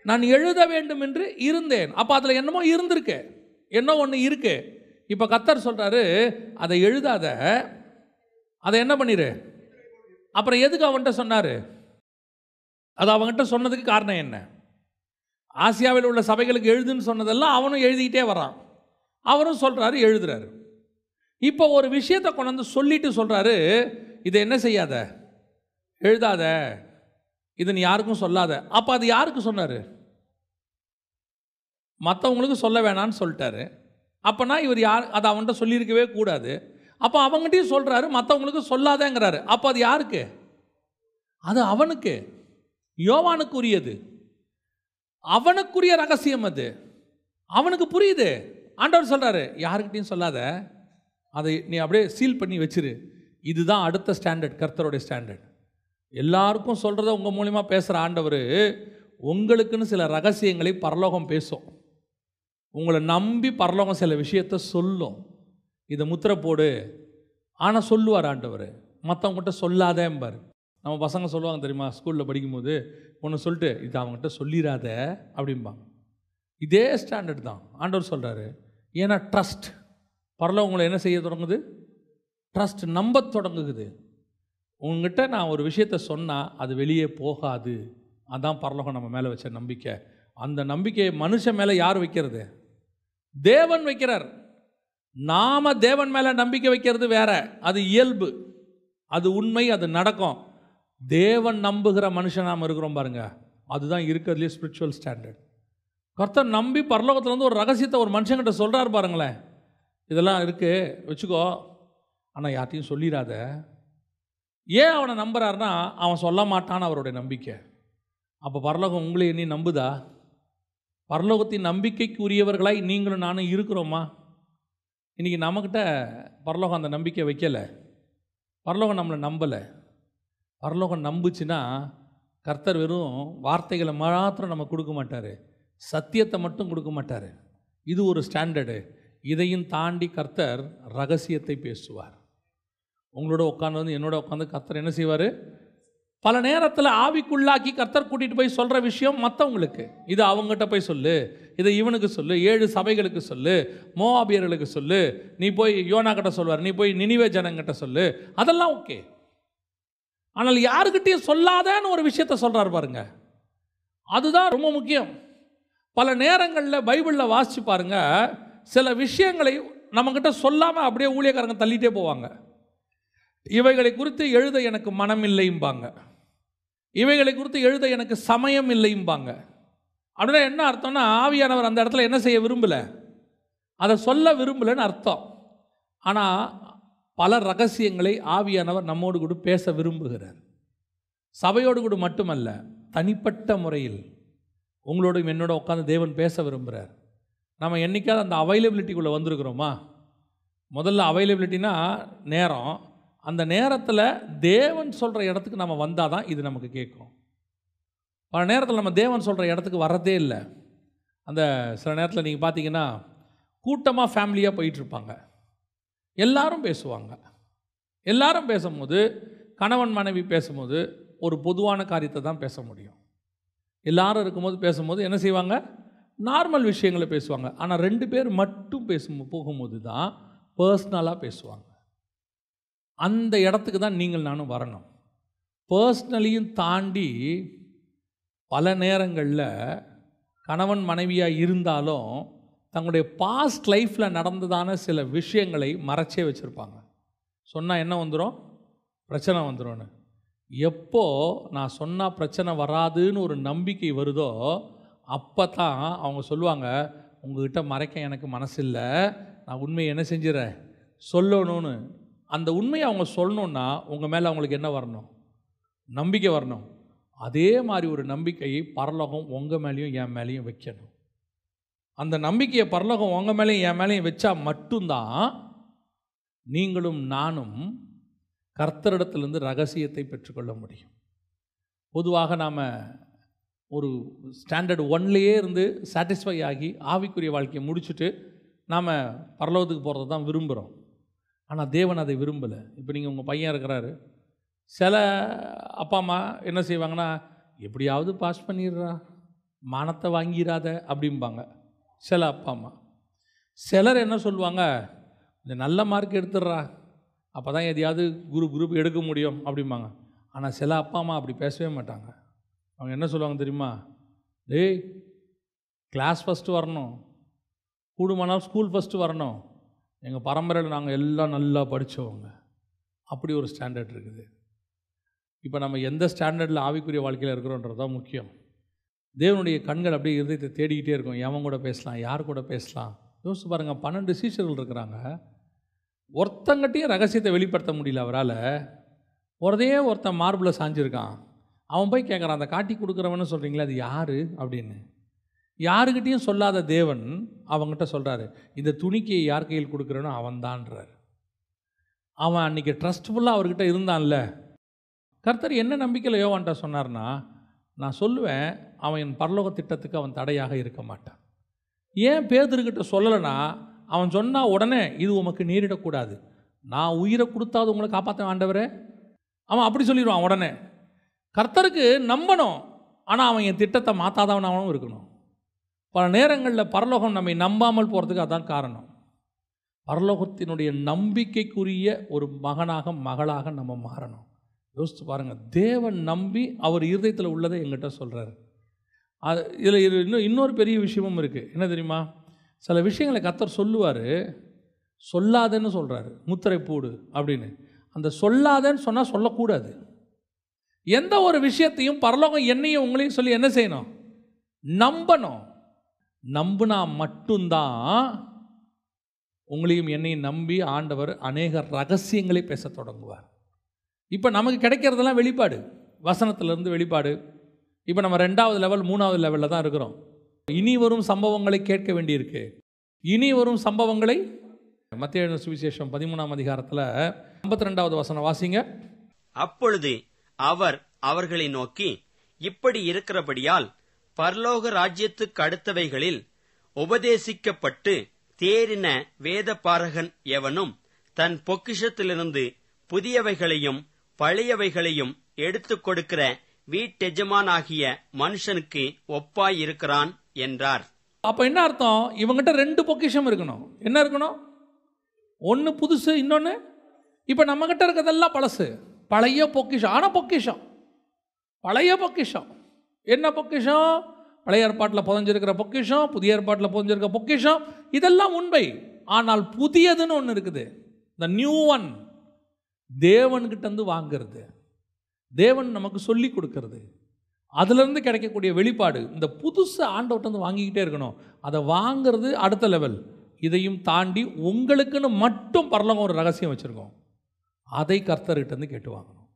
நான் எழுத வேண்டும் என்று இருந்தேன். அப்போ அதில் என்னமோ இருந்திருக்கு, என்ன ஒன்று இருக்கு. இப்போ கர்த்தர் சொல்கிறாரு, அதை எழுதாத, அதை என்ன பண்ணிரு. அப்புறம் எதுக்கு அவன்கிட்ட சொன்னார்? அது அவங்ககிட்ட சொன்னதுக்கு காரணம் என்ன? ஆசியாவில் உள்ள சபைகளுக்கு எழுதுன்னு சொன்னதெல்லாம் அவனும் எழுதிக்கிட்டே வரான். அவரும் சொல்கிறாரு, எழுதுறாரு. இப்போ ஒரு விஷயத்தை கொண்டு வந்து சொல்லிட்டு சொல்கிறாரு, இதை என்ன செய்யாத, எழுதாத, இது நீ யாருக்கும் சொல்லாத. அப்போ அது யாருக்கு சொன்னார்? மற்றவங்களுக்கு சொல்ல வேணான்னு சொல்லிட்டாரு. அப்போனா இவர் யார், அதை அவன்கிட்ட சொல்லியிருக்கவே கூடாது. அப்போ அவங்ககிட்டையும் சொல்கிறாரு, மற்றவங்களுக்கு சொல்லாதேங்கிறாரு. அப்போ அது யாருக்கு? அது அவனுக்கு, யோவானுக்குரியது, அவனுக்குரிய ரகசியம். அது அவனுக்கு புரியுது. ஆண்டவர் சொல்கிறாரு, யாருக்கிட்டையும் சொல்லாத, அதை நீ அப்படியே சீல் பண்ணி வச்சிரு. இதுதான் அடுத்த ஸ்டாண்டர்ட், கர்த்தருடைய ஸ்டாண்டர்ட். எல்லாருக்கும் சொல்கிறத உங்கள் மூலிமா பேசுகிற ஆண்டவர் உங்களுக்குன்னு சில ரகசியங்களை பரலோகம் பேசும். உங்களை நம்பி பரலோகம் சில விஷயத்தை சொல்லும், இதை முத்திரை போடு. ஆனால் சொல்லுவார் ஆண்டவர், மற்றவங்ககிட்ட சொல்லாதேம்பார். நம்ம பசங்க சொல்லுவாங்க தெரியுமா, ஸ்கூலில் படிக்கும்போது ஒன்று சொல்லிட்டு இது அவங்ககிட்ட சொல்லிடாத அப்படிம்பாங்க. இதே ஸ்டாண்டர்ட் தான் ஆண்டவர் சொல்கிறாரு. ஏன்னா ட்ரஸ்ட், பரலோகம் உங்களை என்ன செய்ய தொடங்குது? ட்ரஸ்ட், நம்ப தொடங்குது. உங்ககிட்ட நான் ஒரு விஷயத்தை சொன்னால் அது வெளியே போகாது. அதான் பரலோகம் நம்ம மேலே வச்ச நம்பிக்கை. அந்த நம்பிக்கையை மனுஷன் மேலே யார் வைக்கிறது? தேவன் வைக்கிறார். நாம தேவன் மேலே நம்பிக்கை வைக்கிறது வேற, அது இயல்பு, அது உண்மை, அது நடக்கும். தேவன் நம்புகிற மனுஷன் நாம் இருக்கிறோம் பாருங்க, அதுதான் இருக்கிறதுலே ஸ்பிரிச்சுவல் ஸ்டாண்டர்ட். கர்த்தர் நம்பி பரலோகத்துலேருந்து ஒரு ரகசியத்தை ஒரு மனுஷங்கிட்ட சொல்கிறார் பாருங்களேன், இதெல்லாம் இருக்குது வச்சுக்கோ, ஆனால் யார்ட்டையும் சொல்லிடாத. ஏன் அவனை நம்புறாருன்னா அவன் சொல்ல மாட்டான்னு அவருடைய நம்பிக்கை. அப்போ பரலோகம் உங்களை நீ நம்புதா? பரலோகத்தின் நம்பிக்கைக்கு உரியவர்களாய் நீங்களும் நானும் இருக்கிறோமா? இன்றைக்கி நம்மக்கிட்ட பரலோகம் அந்த நம்பிக்கை வைக்கலை, பரலோகம் நம்மளை நம்பலை. பரலோகம் நம்புச்சுன்னா கர்த்தர் வெறும் வார்த்தைகளை மாத்திரம் நம்ம கொடுக்க மாட்டார், சத்தியத்தை மட்டும் கொடுக்க மாட்டார். இது ஒரு ஸ்டாண்டர்டு. இதையும் தாண்டி கர்த்தர் ரகசியத்தை பேசுவார். உங்களோட உட்காந்து வந்து என்னோட உட்காந்து கர்த்தர் என்ன செய்வார்? பல நேரத்தில் ஆவிக்குள்ளாக்கி கர்த்தர் கூட்டிகிட்டு போய் சொல்கிற விஷயம் மற்றவங்களுக்கு, இது அவங்ககிட்ட போய் சொல்லு, இதை இவனுக்கு சொல்லு, 7 சபைகளுக்கு சொல்லு, மோவாபியர்களுக்கு சொல்லு, நீ போய் யோனா கிட்ட சொல்வார், நீ போய் நினிவே ஜனங்கிட்ட சொல்லு, அதெல்லாம் ஓகே. ஆனால் யாருக்கிட்டையும் சொல்லாதன்னு ஒரு விஷயத்த சொல்கிறார் பாருங்க, அதுதான் ரொம்ப முக்கியம். பல நேரங்களில் பைபிளில் வாசித்து பாருங்க, சில விஷயங்களை நம்மக்கிட்ட சொல்லாமல் அப்படியே ஊழியக்காரங்க தள்ளிட்டே போவாங்க. இவைகளை குறித்து எழுத எனக்கு மனம் இல்லைம்பாங்க, இவைகளை குறித்து எழுத எனக்கு சமயம் இல்லைம்பாங்க. அப்படின்னா என்ன அர்த்தம்னா, ஆவியானவர் அந்த இடத்துல என்ன செய்ய விரும்பலை, அதை சொல்ல விரும்பலைன்னு அர்த்தம். ஆனால் பல ரகசியங்களை ஆவியானவர் நம்மோடு கூட பேச விரும்புகிறார். சபையோடு கூட மட்டுமல்ல, தனிப்பட்ட முறையில் உங்களோடும் என்னோட உட்காந்து தேவன் பேச விரும்புகிறார். நம்ம என்றைக்காவது அந்த அவைலபிலிட்டிக்குள்ளே வந்திருக்கிறோமா? முதல்ல அவைலபிலிட்டினா நேரம், அந்த நேரத்தில் தேவன் சொல்கிற இடத்துக்கு நம்ம வந்தால் தான் இது நமக்கு கேட்கும். பல நேரத்தில் நம்ம தேவன் சொல்கிற இடத்துக்கு வர்றதே இல்லை. அந்த சில நேரத்தில் நீங்கள் பார்த்தீங்கன்னா கூட்டமாக ஃபேமிலியாக போயிட்டுருப்பாங்க, எல்லாரும் பேசுவாங்க. எல்லாரும் பேசும்போது, கணவன் மனைவி பேசும்போது ஒரு பொதுவான காரியத்தை தான் பேச முடியும். எல்லாரும் இருக்கும்போது பேசும்போது என்ன செய்வாங்க? நார்மல் விஷயங்களை பேசுவாங்க. ஆனால் 2 பேர் மட்டும் போகும்போது தான் பர்சனலாக பேசுவாங்க. அந்த இடத்துக்கு தான் நீங்கள் நானும் வரணும். பர்சனலையும் தாண்டி பல நேரங்களில் கணவன் மனைவியாக இருந்தாலும் தங்களுடைய பாஸ்ட் லைஃப்பில் நடந்ததான சில விஷயங்களை மறைச்சே வச்சுருப்பாங்க. சொன்னால் என்ன வந்துடும்? பிரச்சனை வந்துடும்னு. எப்போ நான் சொன்னால் பிரச்சனை வராதுன்னு ஒரு நம்பிக்கை வருதோ அப்போ தான் அவங்க சொல்லுவாங்க, உங்ககிட்ட மறைக்க எனக்கு மனசு இல்லை, நான் உண்மையை என்ன செஞ்சிடறேன் சொல்லணும்னு. அந்த உண்மையை அவங்க சொல்லணுன்னா உங்கள் மேலே அவங்களுக்கு என்ன வரணும்? நம்பிக்கை வரணும். அதே மாதிரி ஒரு நம்பிக்கையை பரலோகம் உங்கள் மேலேயும் என் மேலேயும் வைக்கணும். அந்த நம்பிக்கையை பரலோகம் உங்கள் மேலேயும் என் மேலேயும் வச்சா மட்டும்தான் நீங்களும் நானும் கர்த்தரிடத்திலிருந்து ரகசியத்தை பெற்றுக்கொள்ள முடியும். பொதுவாக நாம் ஒரு ஸ்டாண்டர்ட் 1லேயே இருந்து சாட்டிஸ்ஃபை ஆகி ஆவிக்குரிய வாழ்க்கையை முடிச்சுட்டு நாம் பரலோகத்துக்கு போகிறத தான் விரும்புகிறோம். ஆனால் தேவன் அதை விரும்பலை. இப்போ நீங்கள் உங்கள் பையன் இருக்கிறாரு, சில அப்பா அம்மா என்ன செய்வாங்கன்னா, எப்படியாவது பாஸ் பண்ணிடுறா, மானத்தை வாங்கிடாத அப்படிம்பாங்க சில அப்பா அம்மா. சிலர் என்ன சொல்லுவாங்க, இந்த நல்ல மார்க் எடுத்துடுறா, அப்போ தான் எதையாவது குரூப் எடுக்க முடியும் அப்படிம்பாங்க. ஆனால் சில அப்பா அம்மா அப்படி பேசவே மாட்டாங்க. அவங்க என்ன சொல்லுவாங்க தெரியுமா? டேய், கிளாஸ் ஃபஸ்ட்டு வரணும், கூடுமானால் ஸ்கூல் ஃபஸ்ட்டு வரணும், எங்கள் பரம்பரையில் நாங்கள் எல்லாம் நல்லா படித்தவங்க. அப்படி ஒரு ஸ்டாண்டர்ட் இருக்குது. இப்போ நம்ம எந்த ஸ்டாண்டர்டில் ஆவிக்குரிய வாழ்க்கையில் இருக்கிறோன்றது தான் முக்கியம். தேவனுடைய கண்கள் அப்படியே இருதயத்தை தேடிக்கிட்டே இருக்கும். எவன் கூட பேசலாம், யார் கூட பேசலாம். யோசிச்சு பாருங்கள், 12 சீஷர்கள் இருக்கிறாங்க. ஒருத்தங்கிட்டையும் ரகசியத்தை வெளிப்படுத்த முடியல அவரால். ஒருத்தன் மார்பில் சாஞ்சிருக்கான். அவன் போய் கேட்குறான், அந்த காட்டி கொடுக்குறவன்னு சொல்கிறீங்களே அது யார் அப்படின்னு. யாருக்கிட்டையும் சொல்லாத தேவன் அவங்ககிட்ட சொல்கிறாரு, இந்த துணிக்கையை யார் கையில் கொடுக்குறனோ அவன்தான்றார். அவன் அன்றைக்கி ட்ரஸ்ட்ஃபுல்லாக அவர்கிட்ட இருந்தான்ல. கர்த்தர் என்ன நம்பிக்கையில் யோவான்ட்ட சொன்னார்னா, நான் சொல்லுவேன், அவன் என் பரலோக திட்டத்துக்கு அவன் தடையாக இருக்க மாட்டான். ஏன் பேதுருக்கிட்ட சொல்லலைன்னா, அவன் சொன்னால் உடனே இது உமக்கு நேரிடக்கூடாது, நான் உயிரை கொடுத்தாவது உங்களை காப்பாற்ற ஆண்டவரே, அவன் அப்படி சொல்லிடுவான் உடனே. கர்த்தருக்கு நம்பணும், ஆனால் அவன் என் திட்டத்தை மாற்றாதவனாகவும் இருக்கணும். பல நேரங்களில் பரலோகம் நம்மை நம்பாமல் போகிறதுக்கு அதான் காரணம். பரலோகத்தினுடைய நம்பிக்கைக்குரிய ஒரு மகனாக மகளாக நம்ம மாறணும். யோசித்து பாருங்கள், தேவன் நம்பி அவர் இருதயத்தில் உள்ளதை எங்கிட்ட சொல்கிறார். அது இதில் இன்னொரு பெரிய விஷயமும் இருக்குது. என்ன தெரியுமா? சில விஷயங்களை கர்த்தர் சொல்லுவார், சொல்லாதேன்னு சொல்கிறாரு, முத்திரை போடு அப்படின்னு. அந்த சொல்லாதேன்னு சொன்னால் சொல்லக்கூடாது. எந்த ஒரு விஷயத்தையும் பரலோகம் என்னையும் உங்களையும் சொல்லி என்ன செய்யணும்? நம்பணும். நம்பினா மட்டும்தான் உங்களையும் என்னையும் நம்பி ஆண்டவர் அநேக ரகசியங்களை பேச தொடங்குவார். இப்போ நமக்கு கிடைக்கிறதெல்லாம் வெளிப்பாடு, வசனத்திலிருந்து வெளிப்பாடு. இப்போ நம்ம 2வது லெவல் 3வது லெவலில் தான் இருக்கிறோம். இனி வரும் சம்பவங்களை கேட்க வேண்டியிருக்கு. இனி வரும் சம்பவங்களை மத்தேயு எழுதின சுவிசேஷம் 13ஆம் அதிகாரத்தில் 52வது வசனம் வாசிங்க. அப்பொழுது அவர் அவர்களை நோக்கி, இப்படி இருக்கிறபடியால் பரலோக ராஜ்யத்துக்கு அடுத்தவைகளில் உபதேசிக்கப்பட்டு தேறின வேத பாரகன் எவனும் தன் பொக்கிஷத்திலிருந்து புதியவைகளையும் பழையவைகளையும் எடுத்துக் கொடுக்கிற வீட்டெஜமானாகிய மனுஷனுக்கு ஒப்பாயிருக்கிறான் என்றார். அப்போ என்ன அர்த்தம்? இவங்கிட்ட 2 பொக்கிஷம் இருக்கணும். என்ன இருக்கணும்? ஒன்று புதுசு, இன்னொன்று இப்போ நம்மகிட்ட இருக்கிறதெல்லாம் பழசு, பழைய பொக்கிஷம். ஆனால் பொக்கிஷம், பழைய பொக்கிஷம். என்ன பொக்கிஷம்? பழைய ஏற்பாட்டில் புதஞ்சிருக்கிற பொக்கிஷம், புதிய ஏற்பாட்டில் புதஞ்சிருக்கிற பொக்கிஷம், இதெல்லாம் உண்மை. ஆனால் புதியதுன்னு ஒன்று இருக்குது, த நியூ ஒன். தேவன்கிட்டேருந்து வாங்கிறது, தேவன் நமக்கு சொல்லி கொடுக்கறது, அதுலேருந்து கிடைக்கக்கூடிய வெளிப்பாடு. இந்த புதுசு ஆண்டவர்கிட்ட வாங்கிக்கிட்டே இருக்கணும். அதை வாங்கிறது அடுத்த லெவல். இதையும் தாண்டி உங்களுக்குன்னு மட்டும் பரலோகம் ஒரு ரகசியம் வச்சுருக்கோம், அதை கர்த்தர்கிட்டேருந்து கேட்டு வாங்கணும்.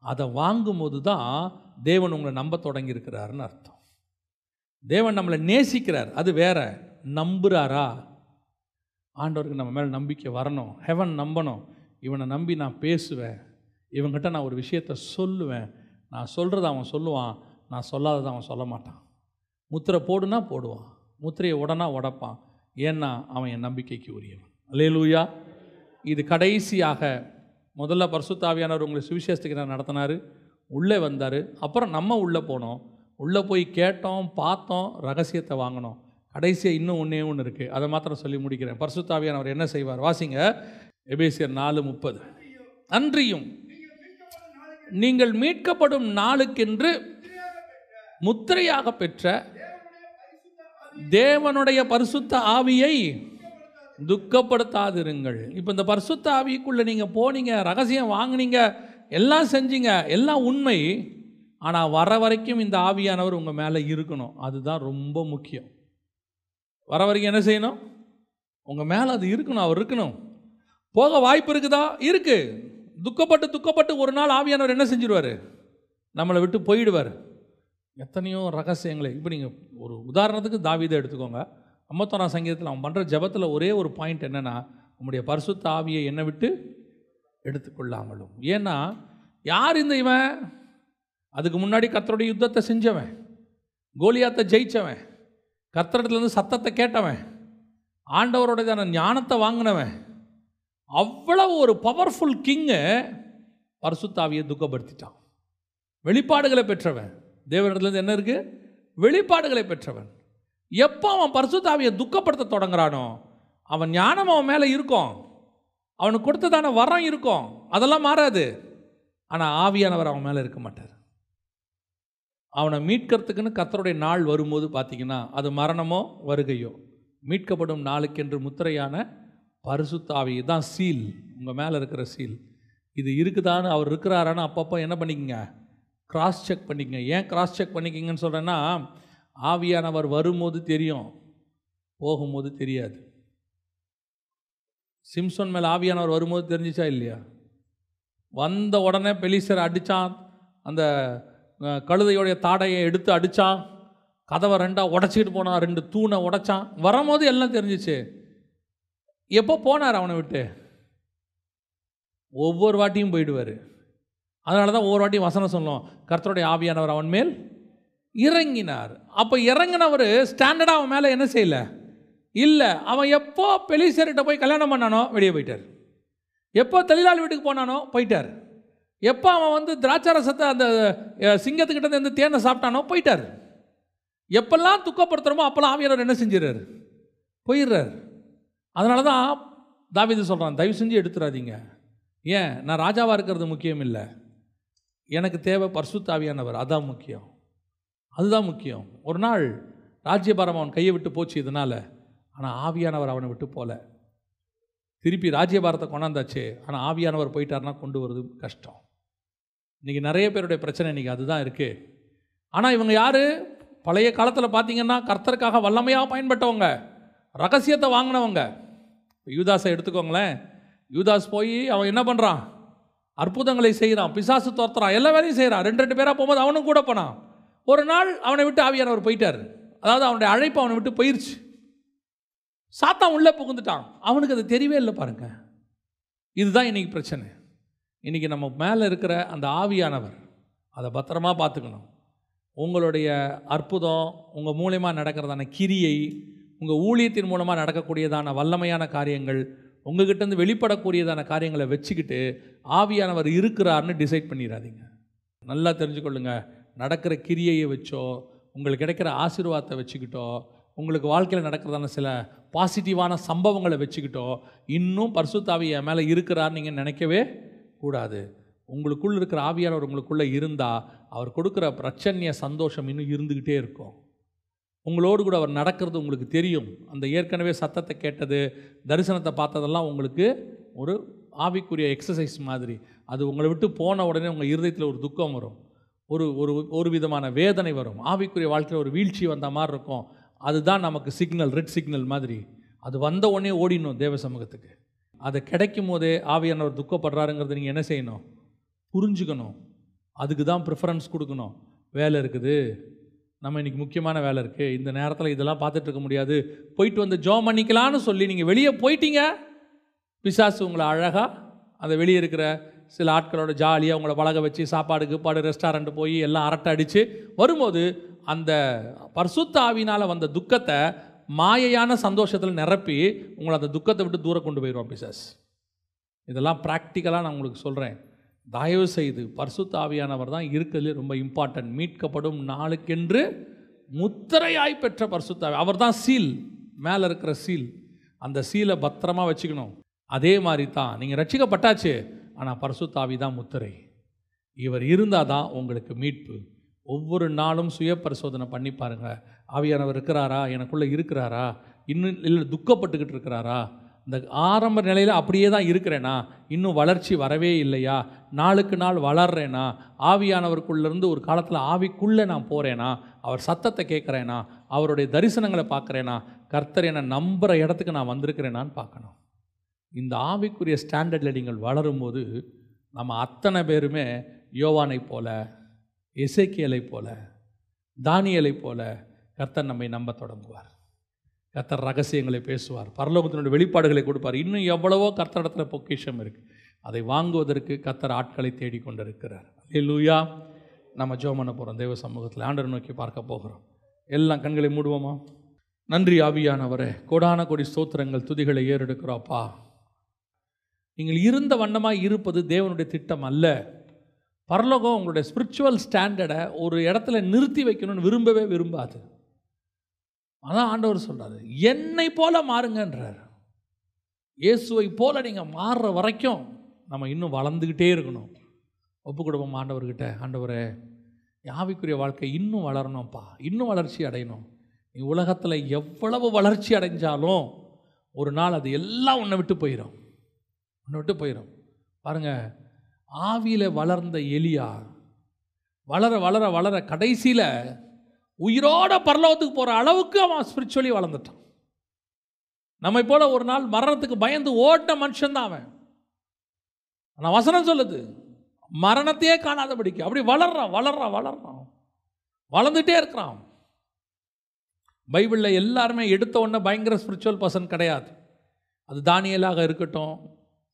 அதை வாங்கும்போது தான் தேவன் உங்களை நம்ப தொடங்கி இருக்கிறாருன்னு அர்த்தம். தேவன் நம்மளை நேசிக்கிறார், அது வேற. நம்புகிறாரா? ஆண்டவருக்கு நம்ம மேலே நம்பிக்கை வரணும், ஹெவன் நம்பணும். இவனை நம்பி நான் பேசுவேன், இவங்கிட்ட நான் ஒரு விஷயத்தை சொல்லுவேன், நான் சொல்கிறத அவன் சொல்லுவான், நான் சொல்லாததை அவன் சொல்ல மாட்டான். முத்திரை போடுனா போடுவான், முத்திரையை உடனா உடைப்பான். ஏன்னா அவன் என் நம்பிக்கைக்கு உரியவன். அல்லேலூயா. இது கடைசியாக முதல்ல பரிசுத்த ஆவியானவர் உங்களை சுவிசேஷத்துக்கு நடத்தினார், உள்ளே வந்தார். அப்புறம் நம்ம உள்ளே போனோம். உள்ளே போய் கேட்டோம், பார்த்தோம், ரகசியத்தை வாங்கினோம். கடைசியாக இன்னும் ஒன்று இருக்குது, அதை மாத்திரம் சொல்லி முடிக்கிறேன். பரிசுத்த ஆவியானவர் என்ன செய்வார்? வாசிங்க, எபேசியர் 4:30. அன்றியும் நீங்கள் மீட்கப்படும் நாளுக்கென்று முத்திரையாக பெற்ற தேவனுடைய பரிசுத்த ஆவியை துக்கப்படுத்தாதிருங்கள். இப்போ இந்த பரிசுத்த ஆவிக்குள்ளே நீங்கள் போனீங்க, ரகசியம் வாங்கினீங்க, எல்லாம் செஞ்சீங்க, எல்லாம் உண்மை. ஆனால் வர வரைக்கும் இந்த ஆவியானவர் உங்கள் மேலே இருக்கணும். அதுதான் ரொம்ப முக்கியம். வர வரைக்கும் என்ன செய்யணும்? உங்கள் மேலே அது இருக்கணும், அவர் இருக்கணும். போக வாய்ப்பு இருக்குதா? இருக்குது. துக்கப்பட்டு ஒரு நாள் ஆவியானவர் என்ன செஞ்சிருவார்? நம்மளை விட்டு போயிடுவார். எத்தனையோ ரகசியங்களை, இப்போ நீங்கள் ஒரு உதாரணத்துக்கு தாவீதை எடுத்துக்கோங்க. 51ஆம் சங்கீதத்தில் அவன் பண்ணுற ஜெபத்தில் ஒரே ஒரு பாயிண்ட் என்னென்னா, உம்முடைய பரிசுத்த ஆவியை என்னை விட்டு எடுத்துக்கொள்ளாமலும். ஏன்னா யார் இந்த இவன்? அதுக்கு முன்னாடி கர்த்தருடைய யுத்தத்தை செஞ்சவன், கோலியாத்தை ஜெயிச்சவன், கர்த்தரிடத்துலேருந்து சத்தத்தை கேட்டவன், ஆண்டவருடையதான ஞானத்தை வாங்கினவன், அவ்வளவு ஒரு பவர்ஃபுல் கிங்கு பரிசுத்த ஆவியை துக்கப்படுத்திட்டான். வெளிப்பாடுகளை பெற்றவன், தேவனிடத்துலேருந்து என்ன இருக்குது? வெளிப்பாடுகளை பெற்றவன். எப்போ அவன் பரிசுத்த ஆவியை துக்கப்படுத்த தொடங்குறானோ, அவன் ஞானம் அவன் மேலே இருக்கும், அவனுக்கு கொடுத்ததான வரம் இருக்கும், அதெல்லாம் மாறாது. ஆனால் ஆவியானவர் அவன் மேலே இருக்க மாட்டார். அவனை மீட்கிறதுக்குன்னு கர்த்தருடைய நாள் வரும்போது பார்த்தீங்கன்னா, அது மரணமோ வருகையோ, மீட்கப்படும் நாளுக்கென்று முத்திரையான பரிசுத்த ஆவி தான் சீல், உங்கள் மேலே இருக்கிற சீல். இது இருக்குதான்னு, அவர் இருக்கிறாரான்னு அப்பப்போ என்ன பண்ணிக்கங்க? கிராஸ் செக் பண்ணிக்கங்க. ஏன் கிராஸ் செக் பண்ணிக்கிங்கன்னு சொல்கிறேன்னா, ஆவியானவர் வரும்போது தெரியும், போகும்போது தெரியாது. சிம்சோன் மேலே ஆவியானவர் வரும்போது தெரிஞ்சிச்சா இல்லையா? வந்த உடனே பெலிஸ்தரை அடித்தான், அந்த கழுதையோடைய தாடையை எடுத்து அடித்தான், கதவை ரெண்டாக உடச்சிக்கிட்டு போனான், 2 தூணை உடைச்சான். வரும்போது எல்லாம் தெரிஞ்சிச்சு. எப்போ போனார் அவனை விட்டு? ஒவ்வொரு வாட்டியும் போயிடுவார். அதனால தான் ஒவ்வொரு வாட்டியும் வசனம் சொல்லும், கர்த்தருடைய ஆவியானவர் அவன் மேல் இறங்கினார். அப்போ இறங்கினவர் ஸ்டாண்டர்டாக அவன் மேலே என்ன செய்யலை? இல்லை. அவன் எப்போ பெலிஸ்தர்கிட்ட போய் கல்யாணம் பண்ணானோ வெளியே போயிட்டார். எப்போ தெளிலாள் வீட்டுக்கு போனானோ போயிட்டார். எப்போ அவன் திராட்சரசத்தை அந்த சிங்கத்துக்கிட்ட இருந்து தேனை சாப்பிட்டானோ போயிட்டார். எப்பெல்லாம் துக்கப்படுத்துகிறோமோ அப்போல்லாம் ஆவியானவர் என்ன செஞ்சிடறாரு? போயிடுறார். அதனால தான் தாவீது சொல்கிறான், தயவு செஞ்சு எடுத்துடாதீங்க. ஏன்? நான் ராஜாவாக இருக்கிறது முக்கியம் இல்லை, எனக்கு தேவை பரிசுத்த ஆவியானவர், அதான் முக்கியம், அதுதான் முக்கியம். ஒரு நாள் ராஜ்யபாரம் அவன் கையை விட்டு போச்சு இதனால், ஆனால் ஆவியானவர் அவனை விட்டு போகல. திருப்பி ராஜ்யபாரத்தை கொண்டாந்தாச்சு, ஆனால் ஆவியானவர் போயிட்டார்னா கொண்டு வருது கஷ்டம். இன்றைக்கி நிறைய பேருடைய பிரச்சனை இன்றைக்கி அதுதான் இருக்குது. ஆனால் இவங்க யார்? பழைய காலத்தில் பார்த்தீங்கன்னா கர்த்தருக்காக வல்லமையாக பயன்பட்டவங்க, ரகசியத்தை வாங்கினவங்க. யூதாஸை எடுத்துக்கோங்களேன். யூதாஸ் போய் அவன் என்ன பண்ணுறான்? அற்புதங்களை செய்கிறான், பிசாசு துரத்துறான், எல்லா வேலையும் செய்கிறான். 2 பேராக போகும்போது அவனும் கூட போனான். ஒரு நாள் அவனை விட்டு ஆவியானவர் போயிட்டார். அதாவது அவனுடைய அழைப்பு அவனை விட்டு போயிடுச்சு. சாத்தான் உள்ளே புகுந்துட்டான். அவனுக்கு அது தெரியவே இல்லை பாருங்க. இதுதான் இன்றைக்கி பிரச்சனை. இன்றைக்கி நம்ம மேலே இருக்கிற அந்த ஆவியானவர், அதை பத்திரமா பார்த்துக்கணும். உங்களுடைய அற்புதம், உங்கள் மூலமாக நடக்கிறதான கிரியை, உங்கள் ஊழியத்தின் மூலமாக நடக்கக்கூடியதான வல்லமையான காரியங்கள், உங்கள்கிட்டருந்து வெளிப்படக்கூடியதான காரியங்களை வச்சுக்கிட்டு ஆவியானவர் இருக்கிறார்னு டிசைட் பண்ணிடாதீங்க. நல்லா தெரிஞ்சுக்கொள்ளுங்க. நடக்கிற கிரியையை வச்சோ, உங்களுக்கு கிடைக்கிற ஆசீர்வாதத்தை வச்சுக்கிட்டோ, உங்களுக்கு வாழ்க்கையில் நடக்கிறதான சில பாசிட்டிவான சம்பவங்களை வச்சுக்கிட்டோ இன்னும் பரிசுத்த ஆவி என் மேலே இருக்கிறார்னு நீங்கள் நினைக்கவே கூடாது. உங்களுக்குள் இருக்கிற ஆவியானவர் உங்களுக்குள்ளே இருந்தால் அவர் கொடுக்குற பிரச்சனைய சந்தோஷம் இன்னும் இருந்துக்கிட்டே இருக்கும். உங்களோடு கூட அவர் நடக்கிறது உங்களுக்கு தெரியும். அந்த ஏற்கனவே சத்தத்தை கேட்டது, தரிசனத்தை பார்த்ததெல்லாம் உங்களுக்கு ஒரு ஆவிக்குரிய எக்ஸசைஸ் மாதிரி. அது உங்களை விட்டு போன உடனே உங்கள் இருதயத்தில் ஒரு துக்கம் வரும், ஒரு விதமான வேதனை வரும், ஆவிக்குரிய வாழ்க்கையில் ஒரு வீழ்ச்சி வந்த மாதிரி இருக்கும். அதுதான் நமக்கு சிக்னல், ரெட் சிக்னல் மாதிரி. அது வந்த உடனே ஓடிடணும் தேவ சமூகத்துக்கு. அது கிடைக்கும் போதே ஆவியானவர் துக்கப்படுறாருங்கிறது நீங்கள் என்ன செய்யணும்? புரிஞ்சுக்கணும். அதுக்கு தான் ப்ரிஃபரன்ஸ் கொடுக்கணும். வேலை இருக்குது, நம்ம இன்றைக்கி முக்கியமான வேலை இருக்குது, இந்த நேரத்தில் இதெல்லாம் பார்த்துட்டு இருக்க முடியாது, போயிட்டு வந்து ஜோம் பண்ணிக்கலான்னு சொல்லி நீங்கள் வெளியே போயிட்டீங்க, பிசாசு உங்களை அழகாக அந்த வெளியே இருக்கிற சில ஆட்களோட ஜாலியாக உங்களை பழக வச்சு சாப்பாடு கீப்பாடு ரெஸ்டாரண்ட் போய் எல்லாம் அரட்டை அடித்து வரும்போது அந்த பரிசுத்த ஆவினால் வந்த துக்கத்தை மாயையான சந்தோஷத்தில் நிரப்பி உங்களை அந்த துக்கத்தை விட்டு தூரம் கொண்டு போயிடுவோம் பிசாஸ். இதெல்லாம் ப்ராக்டிக்கலாக நான் உங்களுக்கு சொல்கிறேன். தயவு செய்து பரிசுத்த ஆவியானவர் தான் இருக்கிறதுலே ரொம்ப இம்பார்ட்டன்ட். மீட்கப்படும் நாளுக்கென்று முத்திரையாய் பெற்ற பரிசுத்த ஆவி, அவர் தான் சீல், மேலே இருக்கிற சீல். அந்த சீலை பத்திரமா வச்சுக்கணும். அதே மாதிரி தான் நீங்கள் ரட்சிக்கப்பட்டாச்சு, ஆனால் பரிசுத்த ஆவி தான் முத்திரை. இவர் இருந்தால் தான் உங்களுக்கு மீட்பு. ஒவ்வொரு நாளும் சுய பரிசோதனை பண்ணி பாருங்கள். ஆவியானவர் இருக்கிறாரா, எனக்குள்ளே இருக்கிறாரா, இன்னும் இல்லை துக்கப்பட்டுக்கிட்டு இருக்கிறாரா, இந்த ஆரம்ப நிலையில் அப்படியே தான் இருக்கிறேனா, இன்னும் வளர்ச்சி வரவே இல்லையா, நாளுக்கு நாள் வளர்றேனா, ஆவியானவருக்குள்ளேருந்து ஒரு காலத்தில் ஆவிக்குள்ளே நான் போகிறேனா, அவர் சத்தத்தை கேட்குறேனா, அவருடைய தரிசனங்களை பார்க்குறேனா, கர்த்தர் என்னை நம்புகிற இடத்துக்கு நான் வந்திருக்கிறேனான்னு பார்க்கணும். இந்த ஆவிக்குரிய ஸ்டாண்டர்டில் நீங்கள் வளரும்போது நம்ம அத்தனை பேருமே யோவானை போல, எசேக்கியேலை போல, தானியேலை போல கர்த்தர் நம்மை நம்ப தொடங்குவார். கர்த்தர் ரகசியங்களை பேசுவார், பரலோகத்தினுடைய வெளிப்பாடுகளை கொடுப்பார். இன்னும் எவ்வளவோ கர்த்தரிடத்தில் பொக்கிஷம் இருக்குது. அதை வாங்குவதற்கு கர்த்தர் ஆட்களை தேடிக்கொண்டிருக்கிறார். அல்லேலூயா. நம்ம ஜெபம் பண்ண போகிறோம். தேவ சமூகத்தில் ஆண்டவரை நோக்கி பார்க்க போகிறோம். எல்லாம் கண்களை மூடுவோமா? நன்றி ஆவியானவரே, கோடான கோடி ஸ்தோத்திரங்கள், துதிகளை ஏறெடுக்கிறோப்பா. நீங்கள் இருந்த வண்ணமாக இருப்பது தேவனுடைய திட்டம் அல்ல. பரலோகம் உங்களுடைய ஸ்பிரிச்சுவல் ஸ்டாண்டர்டை ஒரு இடத்துல நிறுத்தி வைக்கணும்னு விரும்பவே விரும்பாது. அதான் ஆண்டவர் சொல்கிறார், என்னை போல மாறுங்கன்றார். இயேசுவை போல நீங்கள் மாறுற வரைக்கும் நம்ம இன்னும் வளர்ந்துக்கிட்டே இருக்கணும். ஒப்பு கொடுப்போம் ஆண்டவர்கிட்ட. ஆண்டவரே, ஆவிக்குரிய வாழ்க்கை இன்னும் வளரணும்ப்பா, இன்னும் வளர்ச்சி அடையணும். நீ உலகத்தில் எவ்வளவு வளர்ச்சி அடைஞ்சாலும் ஒரு நாள் அது எல்லாம் உன்னை விட்டு போயிடும், உன்னை விட்டு போயிடும். பாருங்கள், ஆவியில் வளர்ந்த எலியா வளர வளர வளர கடைசியில் உயிரோட பரலோகத்துக்கு போகிற அளவுக்கு அவன் ஸ்பிரிச்சுவலி வளர்ந்துட்டான். நம்மை போல ஒரு நாள் மரணத்துக்கு பயந்து ஓட்ட மனுஷன்தான் அவன். ஆனால் வசனம் சொல்லுது, மரணத்தையே காணாதபடிக்கு அப்படி வளர்றான் வளர்றான் வளர்றான், வளர்ந்துட்டே இருக்கிறான். பைபிளில் எல்லாருமே எடுத்த உடனே பயங்கர ஸ்பிரிச்சுவல் பர்சன் கிடையாது. அது தானியேலாக இருக்கட்டும்,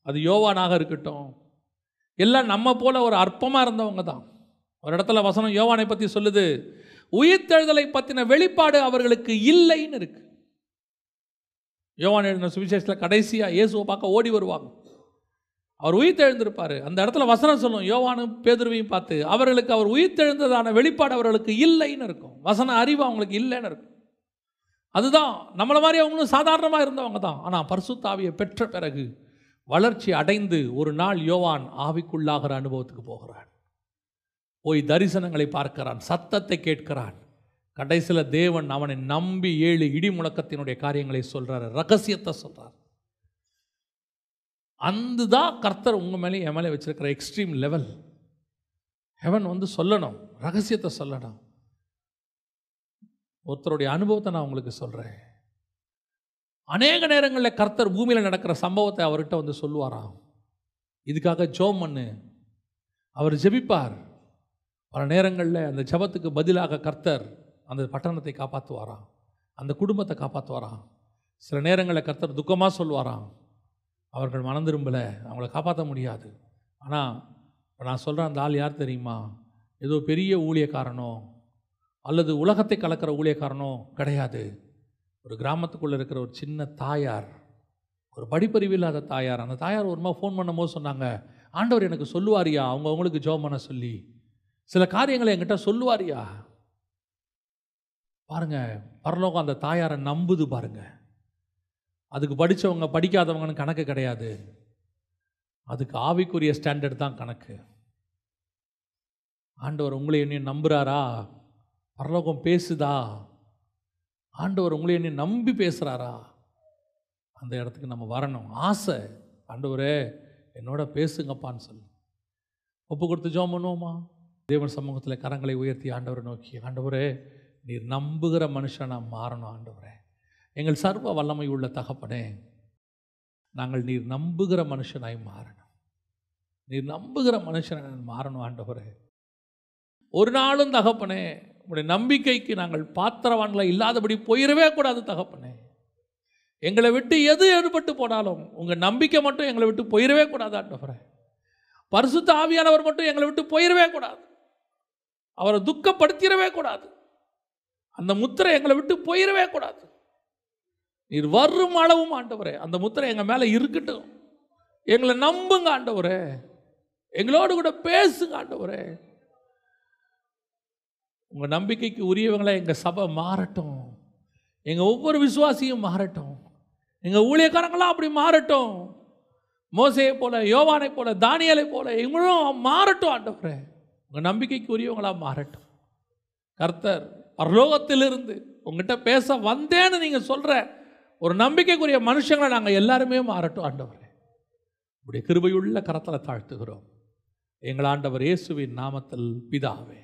அது யோவானாக இருக்கட்டும், எல்லாம் நம்ம போல ஒரு அற்பமாக இருந்தவங்க தான். ஒரு இடத்துல வசனம் யோவானை பற்றி சொல்லுது, உயிர்த்தெழுதலை பற்றின வெளிப்பாடு அவர்களுக்கு இல்லைன்னு இருக்கு. யோவான் எழுதின சுவிசேஷத்தில் கடைசியாக இயேசுவை பார்க்க ஓடி வருவாங்க. அவர் உயிர்த்தெழுந்திருப்பார். அந்த இடத்துல வசனம் சொல்லும், யோவானும் பேதுருவையும் பார்த்து, அவர்களுக்கு அவர் உயிர்த்தெழுந்ததான வெளிப்பாடு அவர்களுக்கு இல்லைன்னு இருக்கும். வசன அறிவு அவங்களுக்கு இல்லைன்னு இருக்கும். அதுதான் நம்மளை மாதிரி அவங்களும் சாதாரணமாக இருந்தவங்க தான். ஆனால் பரிசுத்த ஆவியை பெற்ற பிறகு வளர்ச்சி அடைந்து ஒரு நாள் யோவான் ஆவிக்குள்ளாகிற அனுபவத்துக்கு போகிறான். போய் தரிசனங்களை பார்க்கிறான், சத்தத்தை கேட்கிறான். கடைசியில் தேவன் அவனை நம்பி 7 இடி முழக்கத்தினுடைய காரியங்களை சொல்கிறார், ரகசியத்தை சொல்கிறார். அதுதான் கர்த்தர் உங்கள் மேலே என் மேலே வச்சிருக்கிற எக்ஸ்ட்ரீம் லெவல். ஹெவன் வந்து சொல்லணும், ரகசியத்தை சொல்லணும். ஒருத்தருடைய அனுபவத்தை நான் உங்களுக்கு சொல்கிறேன். அநேக நேரங்களில் கர்த்தர் பூமியில் நடக்கிற சம்பவத்தை அவர்கிட்ட வந்து சொல்லுவாராம். இதுக்காக ஜெபம் பண்ணு. அவர் ஜெபிப்பார். பல நேரங்களில் அந்த ஜெபத்துக்கு பதிலாக கர்த்தர் அந்த பட்டணத்தை காப்பாற்றுவாராம், அந்த குடும்பத்தை காப்பாற்றுவாராம். சில நேரங்களில் கர்த்தர் துக்கமாக சொல்லுவாராம், அவர்கள் மனம் திரும்பலை, அவங்கள காப்பாற்ற முடியாது. ஆனால் நான் சொல்கிறேன், அந்த ஆள் யார் தெரியுமா? ஏதோ பெரிய ஊழியக்காரனோ அல்லது உலகத்தை கலக்கிற ஊழியக்காரனோ கிடையாது. ஒரு கிராமத்துக்குள்ளே இருக்கிற ஒரு சின்ன தாயார், ஒரு படிப்பறிவு இல்லாத தாயார். அந்த தாயார் ஒரு மாதிரி ஃபோன் பண்ணும்போது சொன்னாங்க, ஆண்டவர் எனக்கு சொல்லுவாரியா, அவங்களுக்கு ஜெபம் பண்ண சொல்லி சில காரியங்களை என்கிட்ட சொல்லுவாரியா. பாருங்க, பரலோகம் அந்த தாயாரை நம்புது. பாருங்க, அதுக்கு படித்தவங்க படிக்காதவங்கன்னு கணக்கு கிடையாது. அதுக்கு ஆவிக்குரிய ஸ்டாண்டர்ட் தான் கணக்கு. ஆண்டவர் உங்களை என்னையும் நம்புகிறாரா? பரலோகம் பேசுதா? ஆண்டவர் உங்களை என்னை நம்பி பேசுகிறாரா? அந்த இடத்துக்கு நம்ம வரணும். ஆசை, ஆண்டவரே என்னோட பேசுங்கப்பான்னு சொல்லு. ஒப்பு கொடுத்து ஜெபம் பண்ணுவோமா? தேவன் சமூகத்தில் கரங்களை உயர்த்தி ஆண்டவரை நோக்கி, ஆண்டவரே நீர் நம்புகிற மனுஷனாக மாறணும். ஆண்டவரே, எங்கள் சர்வ வல்லமை உள்ள தகப்பனே, நாங்கள் நீர் நம்புகிற மனுஷனாய் மாறணும். நீர் நம்புகிற மனுஷனாய் மாறணும். ஆண்டவரே, ஒரு நாளும் தகப்பனே உங்களுடைய நம்பிக்கைக்கு நாங்கள் பாத்திரவான்களை இல்லாதபடி போயிடவே கூடாது. தகப்பனே, எங்களை விட்டு எது ஏற்பட்டு போனாலும் உங்கள் நம்பிக்கை மட்டும் எங்களை விட்டு போயிடவே கூடாது. ஆண்டவரே, பரிசுத்த ஆவியானவர் மட்டும் எங்களை விட்டு போயிடவே கூடாது. அவரை துக்கப்படுத்திடவே கூடாது. அந்த முத்திரை எங்களை விட்டு போயிடவே கூடாது. நீர் வரும் அளவும் ஆண்டவரே அந்த முத்திரை எங்கள் மேலே இருக்கட்டும். எங்களை நம்புங்க ஆண்டவரே, எங்களோடு கூட பேசுங்க ஆண்டவரே. உங்கள் நம்பிக்கைக்கு உரியவங்களை எங்கள் சபை மாறட்டும், எங்கள் ஒவ்வொரு விசுவாசியும் மாறட்டும், எங்கள் ஊழியக்காரங்களாம் அப்படி மாறட்டும். மோசையை போல, யோவானை போல, தானியேலை போல எங்களும் மாறட்டும் ஆண்டவரே. உங்கள் நம்பிக்கைக்கு உரியவங்களாக மாறட்டும். கர்த்தர் பரலோகத்திலிருந்து உங்ககிட்ட பேச வந்தேன்னு நீங்கள் சொல்கிற ஒரு நம்பிக்கைக்குரிய மனுஷங்களை நாங்கள் எல்லாருமே மாறட்டும் ஆண்டவரே. உடைய கிருபையுள்ள கரத்தில் தாழ்த்துகிறோம் எங்கள் ஆண்டவர் இயேசுவின் நாமத்தில் பிதாவே.